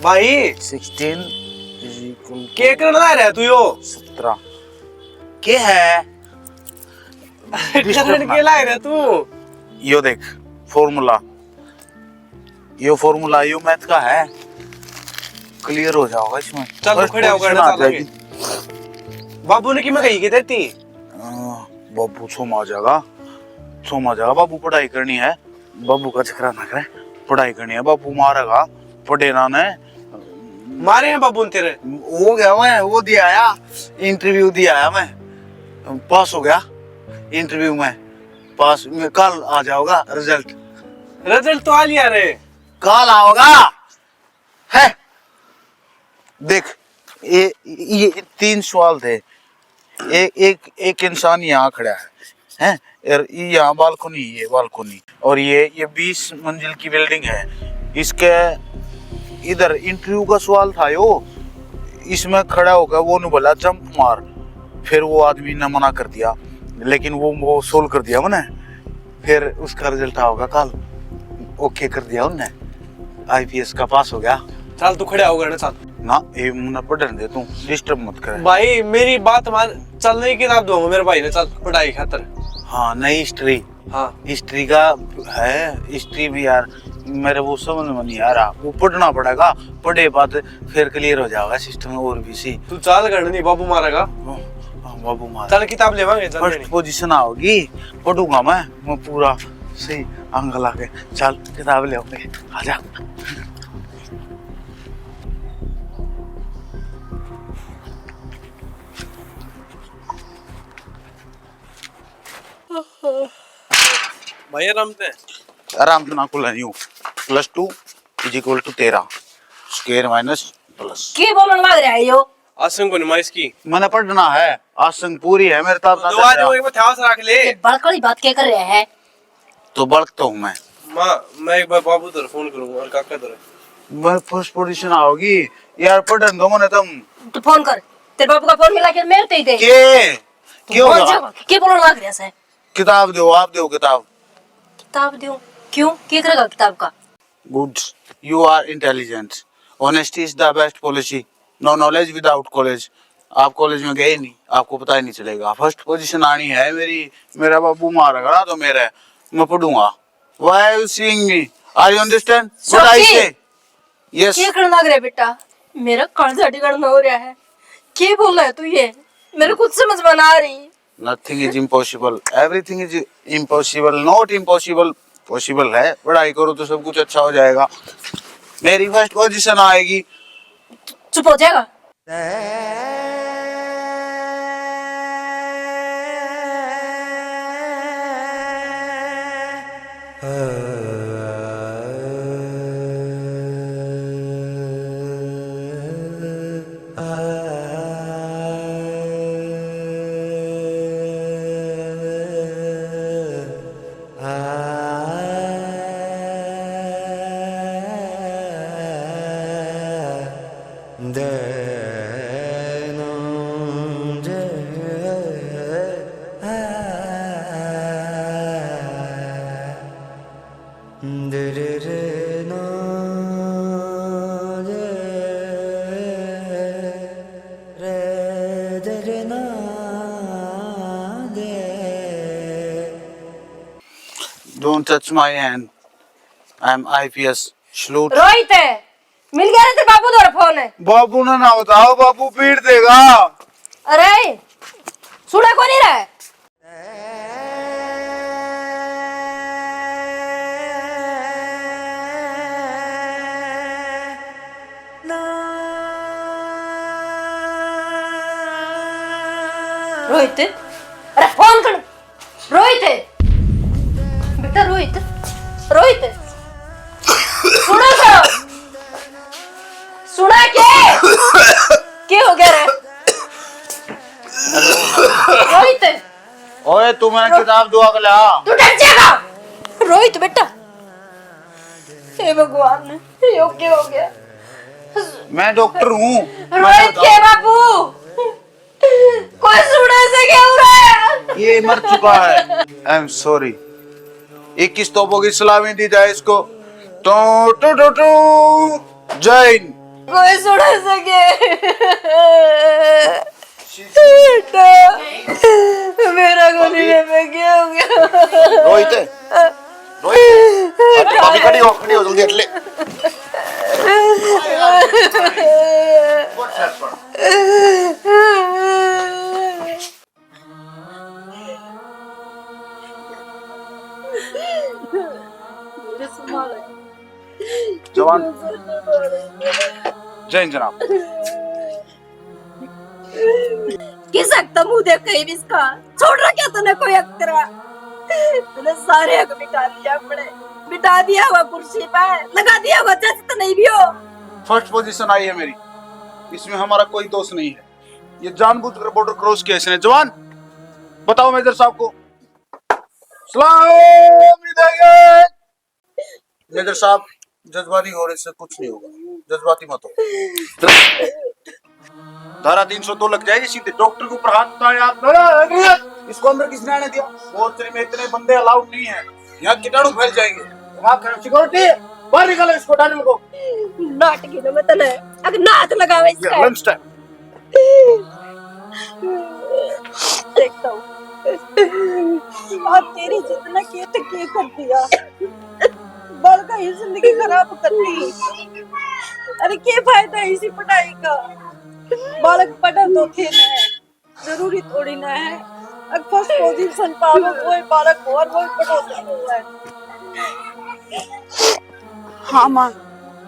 Speaker 6: भाई।
Speaker 10: 16
Speaker 6: के करना रहा तू यो
Speaker 10: 17 के है
Speaker 6: के लाए रहा तू?
Speaker 10: यो देख फॉर्मूला, यो फॉर्मूला यो मैथ का है, क्लियर हो जाओगा इसमें।
Speaker 6: चल खड़े होकर ना चलेंगे। बाबू ने की मैं कही के देती
Speaker 10: बाबू सोमा जाएगा, सोमा जाएगा, बाबू पढ़ाई करनी है, बाबू का चक्कर ना करे, पढ़ाई करनी है, बाबू मारेगा, पढ़े ना ने
Speaker 6: मारे हैं बाबू ने तेरे?
Speaker 10: हो गया, मैं वो दिया आया, इंटरव्यू दिया आया, मैं पास हो गया इंटरव्यू में, पास में। कल आ जाओगा रिजल्ट,
Speaker 6: रिजल्ट तो आ लिया रे,
Speaker 10: कल आओगा है। देख ये 3 सवाल थे, एक इंसान यहाँ खड़ा है और यहाँ बालकोनी, ये बालकोनी, और ये 20 मंजिल की बिल्डिंग है। इसके इधर इंटरव्यू का सवाल था यो, इसमें खड़ा होकर वो ने बोला जंप मार, फिर वो आदमी ने मना कर दिया, लेकिन वो सोल्व कर दिया मैंने, फिर उसका रिजल्ट आओगा कल, ओके कर दिया उन्होंने, IPS का पास हो गया।
Speaker 6: चल तू खड़े होकर ना, चल
Speaker 10: ना ये मुन्ना पढ़ने दे, तू डिस्टर्ब मत कर
Speaker 6: भाई, मेरी बात मान, चल नहीं किताब दूंगा मेरे भाई ने, चल पढ़ाई खातर।
Speaker 10: हाँ नहीं हिस्ट्री,
Speaker 6: हाँ
Speaker 10: हिस्ट्री का है, हिस्ट्री भी यार मेरे वो समझ में नहीं आ रहा, वो पढ़ना पड़ेगा, पढ़े बाद फिर क्लियर हो जाएगा सिस्टम और भी सी।
Speaker 6: तू चाल कर नहीं, बाबू मारेगा,
Speaker 10: बाबू मार।
Speaker 6: चल किताब लेवांगे,
Speaker 10: फर्स्ट पोजीशन आओगी, पढ़ूंगा मैं पूरा सही अंक ला के। चल किताब ले आओगे, आजा।
Speaker 6: भाई आराम से,
Speaker 10: आराम से ना खुला नहीं हूँ। +2 = 13 स्क्वायर माइनस प्लस।
Speaker 8: के बोलने लग रहा है यो?
Speaker 6: आसन को नुमाइश की
Speaker 10: मैंने पढ़ना है, आसन पूरी है मेरे ताब
Speaker 6: दो आज वो एक बार ध्यान से रख ले।
Speaker 8: बड़कड़ी बात क्या कर रहे हैं?
Speaker 10: तो बड़कता हूँ मैं।
Speaker 6: मैं एक बार बाबू तरफ फोन करूंगा और काका तरफ।
Speaker 10: मैं फर्स्ट पोजीशन आओगी यार, पढ़न दो मैंने तुम।
Speaker 8: तो फोन कर, तेरे बाबू का फोन मिला के मेरे ते दे।
Speaker 10: क्यों
Speaker 8: के बोलने लग रहा है?
Speaker 10: किताब दो, आप दो किताब।
Speaker 8: किताब दूं? क्यों? क्या करेगा किताब का?
Speaker 10: Good, you are intelligent, honesty is the best policy, no knowledge without college. आप कॉलेज में गए नहीं, आपको पता ही नहीं चलेगा। फर्स्ट पोजीशन आनी है मेरी, मेरा बाबू मारेगा ना तो मेरा मैं पढ़ूंगा। Why are you seeing me? Are you understand what I say? Yes.
Speaker 8: क्या करने लग रहा है बेटा? मेरा कर्जा टिकट हो रहा है। क्या बोल रहा है तू ये? मेरे कुछ समझ में ना आ रही।
Speaker 10: Nothing is impossible, everything is impossible, not impossible possible है। पढ़ाई करो तो सब कुछ अच्छा हो जाएगा। मेरी फर्स्ट पोजीशन आएगी।
Speaker 8: चुप हो जाएगा।
Speaker 10: Don't touch my hand. I'm IPS Shloot.
Speaker 8: Rohit मिल गया ना तेरे बाबू द्वारा फोन है।
Speaker 10: बाबू ने ना बताओ, बाबू पीट देगा।
Speaker 8: अरे सुना को नहीं रहा है। रोहित अरे फोन कर। रोहित बेटा रोहित रोहित सुनो तो सुना क्या हो गया रे रोहित।
Speaker 10: ओए तू मैंने किताब दुआ कर ला।
Speaker 8: तू डर जाएगा रोहित बेटा। हे भगवान ये क्या हो गया।
Speaker 10: मैं डॉक्टर हूँ।
Speaker 8: रोहित के बाबू कोई सुने से क्या हो रहा है।
Speaker 10: ये मर चुका है। I am sorry. 21 तोपों की सलामी दी जाए इसको। टू टू टू टू जैन।
Speaker 8: कोई सुने सके मेरा गोली में क्या हो गया।
Speaker 10: रोहित रोहित अभी खड़ी हो जल्दी हट ले। जवान जैन जनाब।
Speaker 8: किस हक तो मुंह देख कहीं इसका छोड़ रहा क्या तूने कोई हक तेरा। तूने सारे हक मिटा दिया अपने बिठा दिया हुआ कुर्सी पे लगा दिया हुआ जज तो नहीं भी हो।
Speaker 10: फर्स्ट पोजीशन आई है मेरी, इसमें हमारा कोई दोष नहीं है। ये जानबूझकर बॉर्डर क्रॉस किया इसने। जवान बताओ मेजर साहब को सलाम देंगे। मेजर साहब जज्बाती होने से कुछ नहीं होगा, जज्बाती मत हो। धारा 302 लग जाएगी सीधे। डॉक्टर के ऊपर हाथ उठाए आप। इसको अंदर किसने आने दिया? मोर्चरी में इतने बंदे अलाउड नहीं है, यहाँ कीटाणु फैल जाएंगे। सिक्योरिटी बाहर निकालो इसको, डालो को।
Speaker 8: नाटकी न मतलब है अगर नाच लगावे इसका।
Speaker 10: लंच टाइम
Speaker 8: देखता हूँ आप तेरी जितना किए तो किए कर दिया। बल का ही जिंदगी खराब कर दी। अरे क्या फायदा है इसी पढ़ाई का। बालक पढ़न तो थे ना, जरूरी थोड़ी ना है अगर फर्स्ट पोजीशन पावे वो बालक और वो पढ़ो सकता है।
Speaker 1: हाँ माँ,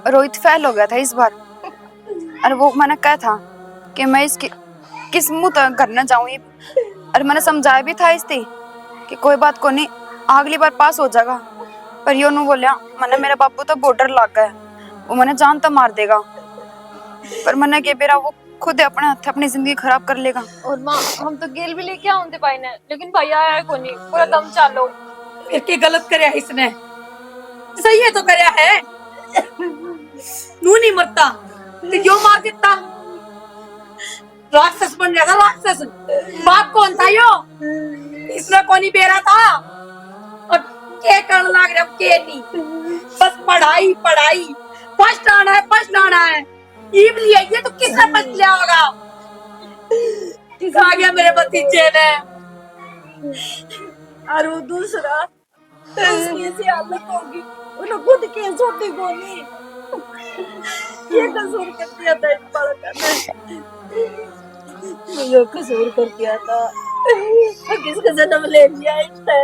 Speaker 1: रोहित फेल हो गया था इस बार। अरे वो मैंने कहा था कि मैं इसकी किस मुंह तक करना चाहूँ। अरे मैंने समझाया भी था इससे कि कोई बात को नहीं, अगली बार पास हो जाएगा। पर यो नु बोलिया मैंने मेरे बापू तो बॉर्डर लग गया, वो मैंने जान तो मार देगा। पर मैंने के बेरा वो खुद अपने हाथ अपनी जिंदगी खराब कर लेगा।
Speaker 2: और माँ हम तो गेल भी लेके आऊंगे भाई ने, लेकिन भाई आया को नहीं। पूरा दम चालो
Speaker 8: फिर की गलत करया इसने। सही है तो करया है। नू नहीं मरता तो यो मार देता। राक्षस बन गया था राक्षस। बाप कौन था यो? इसने कौन ही बेरा था और के करने लग रहा के नहीं। बस पढ़ाई पढ़ाई, फर्स्ट आना है फर्स्ट आना है। इवली है ये तो किसने फर्स्ट लिया होगा। किस आ गया मेरे भतीजे ने। और वो दूसरा उसकी ऐसी हालत होगी उन्हें खुद के छोटी गोली ये कसूर कर दिया था इस बालक ने। जो कसूर कर दिया था किसका जन्म ले लिया इसने?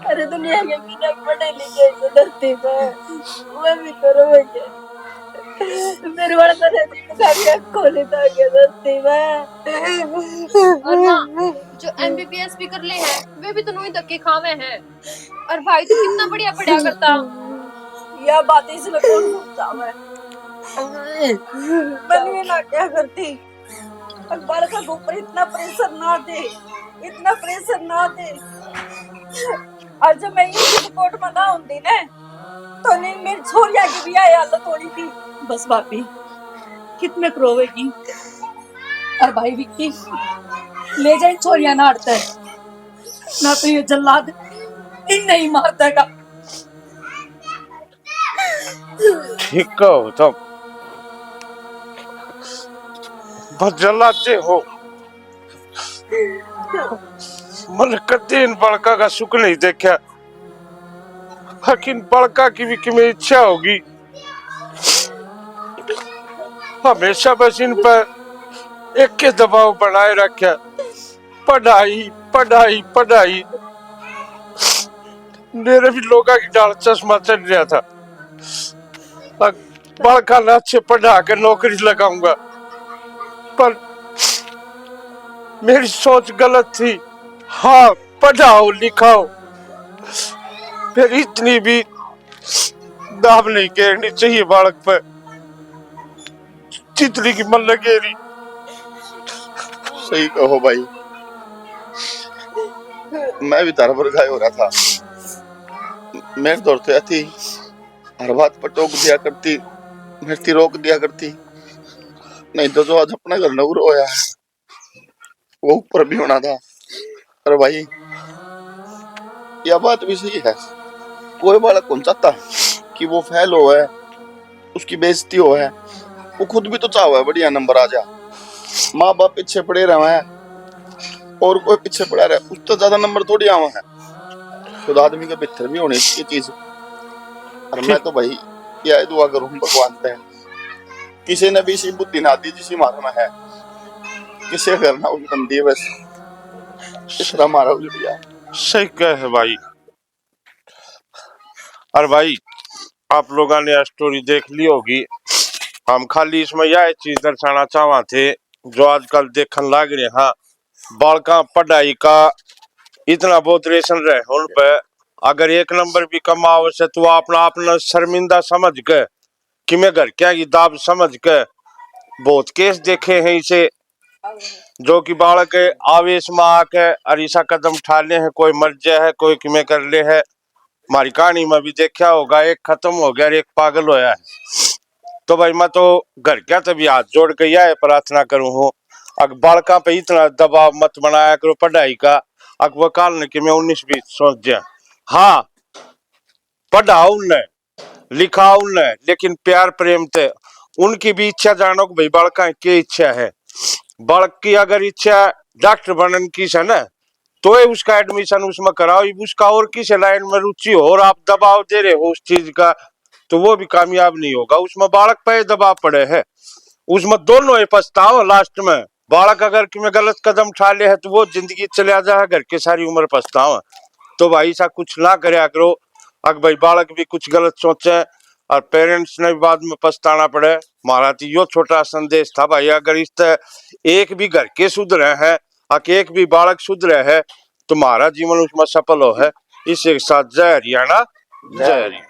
Speaker 8: अरे दुनिया के बिना पढ़े लिखे इस धरती पे मैं भी करूँगी। मेरे बड़ा तरह का खोले था के धरती में।
Speaker 2: और हाँ, जो एमबीबीएस भी कर ले हैं वे भी तो नूही धक्के खावे हैं। और भाई तो कितना बढ़िया पढ़ा करता।
Speaker 4: यह बात इसमें कौन पूछता मैं भी ना क्या करती। अखबार का ऊपर इतना प्रेशर ना दे, इतना प्रेशर ना दे। और जब मैं ये रिपोर्ट में ना होती ना तो नहीं मेरी छोरिया की भी आई हालत होनी थी। बस भाभी कितने रोवेगी। और भाई विक्की ले जाए छोरिया ना हटता है ना तो ये जल्लाद इन नहीं मारता का।
Speaker 5: ठीक हो तो बस जलाते हो। मन कदे इन बड़का का सुख नहीं देखा। लेकिन बड़का की भी किमें इच्छा होगी हमेशा बस इन पर एक के दबाव बनाए रखा। पढ़ाई पढ़ाई पढ़ाई। मेरे भी लोगा की डाल चश्मा चल रहा था। बड़का ना अच्छे पढ़ा के नौकरी लगाऊंगा पर मेरी सोच गलत थी। हाँ पढ़ाओ लिखाओ फिर इतनी भी दाब नहीं गिरनी चाहिए बालक पर जितनी की मन लगेरी।
Speaker 3: सही कहो भाई, मैं भी तारा पर घायल हो रहा था। मैं दौड़ते आती हर बात पर टोक दिया करती, मेरी रोक दिया करती। नहीं तो जो आज अपना घर नौर होया है वो ऊपर भी होना था। अरे भाई यह बात भी सही है। कोई बालक कौन चाहता कि वो फेल हो है, उसकी बेइज्जती हो है। वो खुद भी तो चाहता है बढ़िया नंबर आ जा। माँ बाप पीछे पड़े रहे हैं और कोई पीछे पड़ा रहे, उससे ज्यादा नंबर थोड़ी आवा है। खुद आदमी का बेहतर भी होने चाहिए चीज। और मैं तो भाई यह दुआ करूं भगवान से किसी ने भी इसी बुद्धि ना दी जिसी मारे में है। किसे करना उल्टन दी बस इस तरह मारा उल्टिया।
Speaker 5: सही कह है भाई। और भाई आप लोगों ने स्टोरी देख ली होगी। हम खाली इसमें यह चीज दर्शाना चाहवा थे जो आजकल देखने लग रहे हैं। बालका पढ़ाई का इतना बहुत रेशन रहे उन पे अगर एक नंबर भी कमाओ से तो अपना शर्मिंदा समझ के कि मैं घर क्या की दाब समझ के बहुत केस देखे हैं इसे जो कि बालक आवेश में आके अरिसा कदम उठा ले है। कोई मर जाए है, कोई किमें कर ले है। हमारी कहानी में भी देखा होगा, एक खत्म हो गया एक पागल होया है। तो भाई मैं तो घर क्या तभी हाथ जोड़ के यह प्रार्थना करूं हूँ अगर बालका पे इतना दबाव मत बनाया करो पढ़ाई का। अगर वो काल ने कि मैं 19-20 सोच दिया। हाँ पढ़ाओ उनने लिखाओ उनने लेकिन प्यार प्रेम थे उनकी भी इच्छा जानो कि भाई बालका की इच्छा है। बालक की अगर इच्छा डॉक्टर बनने की है ना तो उसका एडमिशन उसमें कराओ। उसका और किसी लाइन में रुचि हो और आप दबाव दे रहे हो उस चीज का तो वो भी कामयाब नहीं होगा। उसमें बालक पे दबाव पड़े है, उसमें दोनों पछताओ लास्ट में। बालक अगर कि गलत कदम उठा ले है तो वो जिंदगी चले जाए, घर के सारी उम्र पछताओ। तो भाई ऐसा कुछ ना करे करो। अगर भाई बालक भी कुछ गलत सोचे और पेरेंट्स ने भी बाद में पछताना पड़े। हमारा तो यो छोटा संदेश था भाई अगर इस तरह एक भी घर के सुधरे हैं और एक भी बालक सुधरे है तो हमारा जीवन उसमें सफल हो है। इसके साथ जय हरियाणा जय हरियाणा।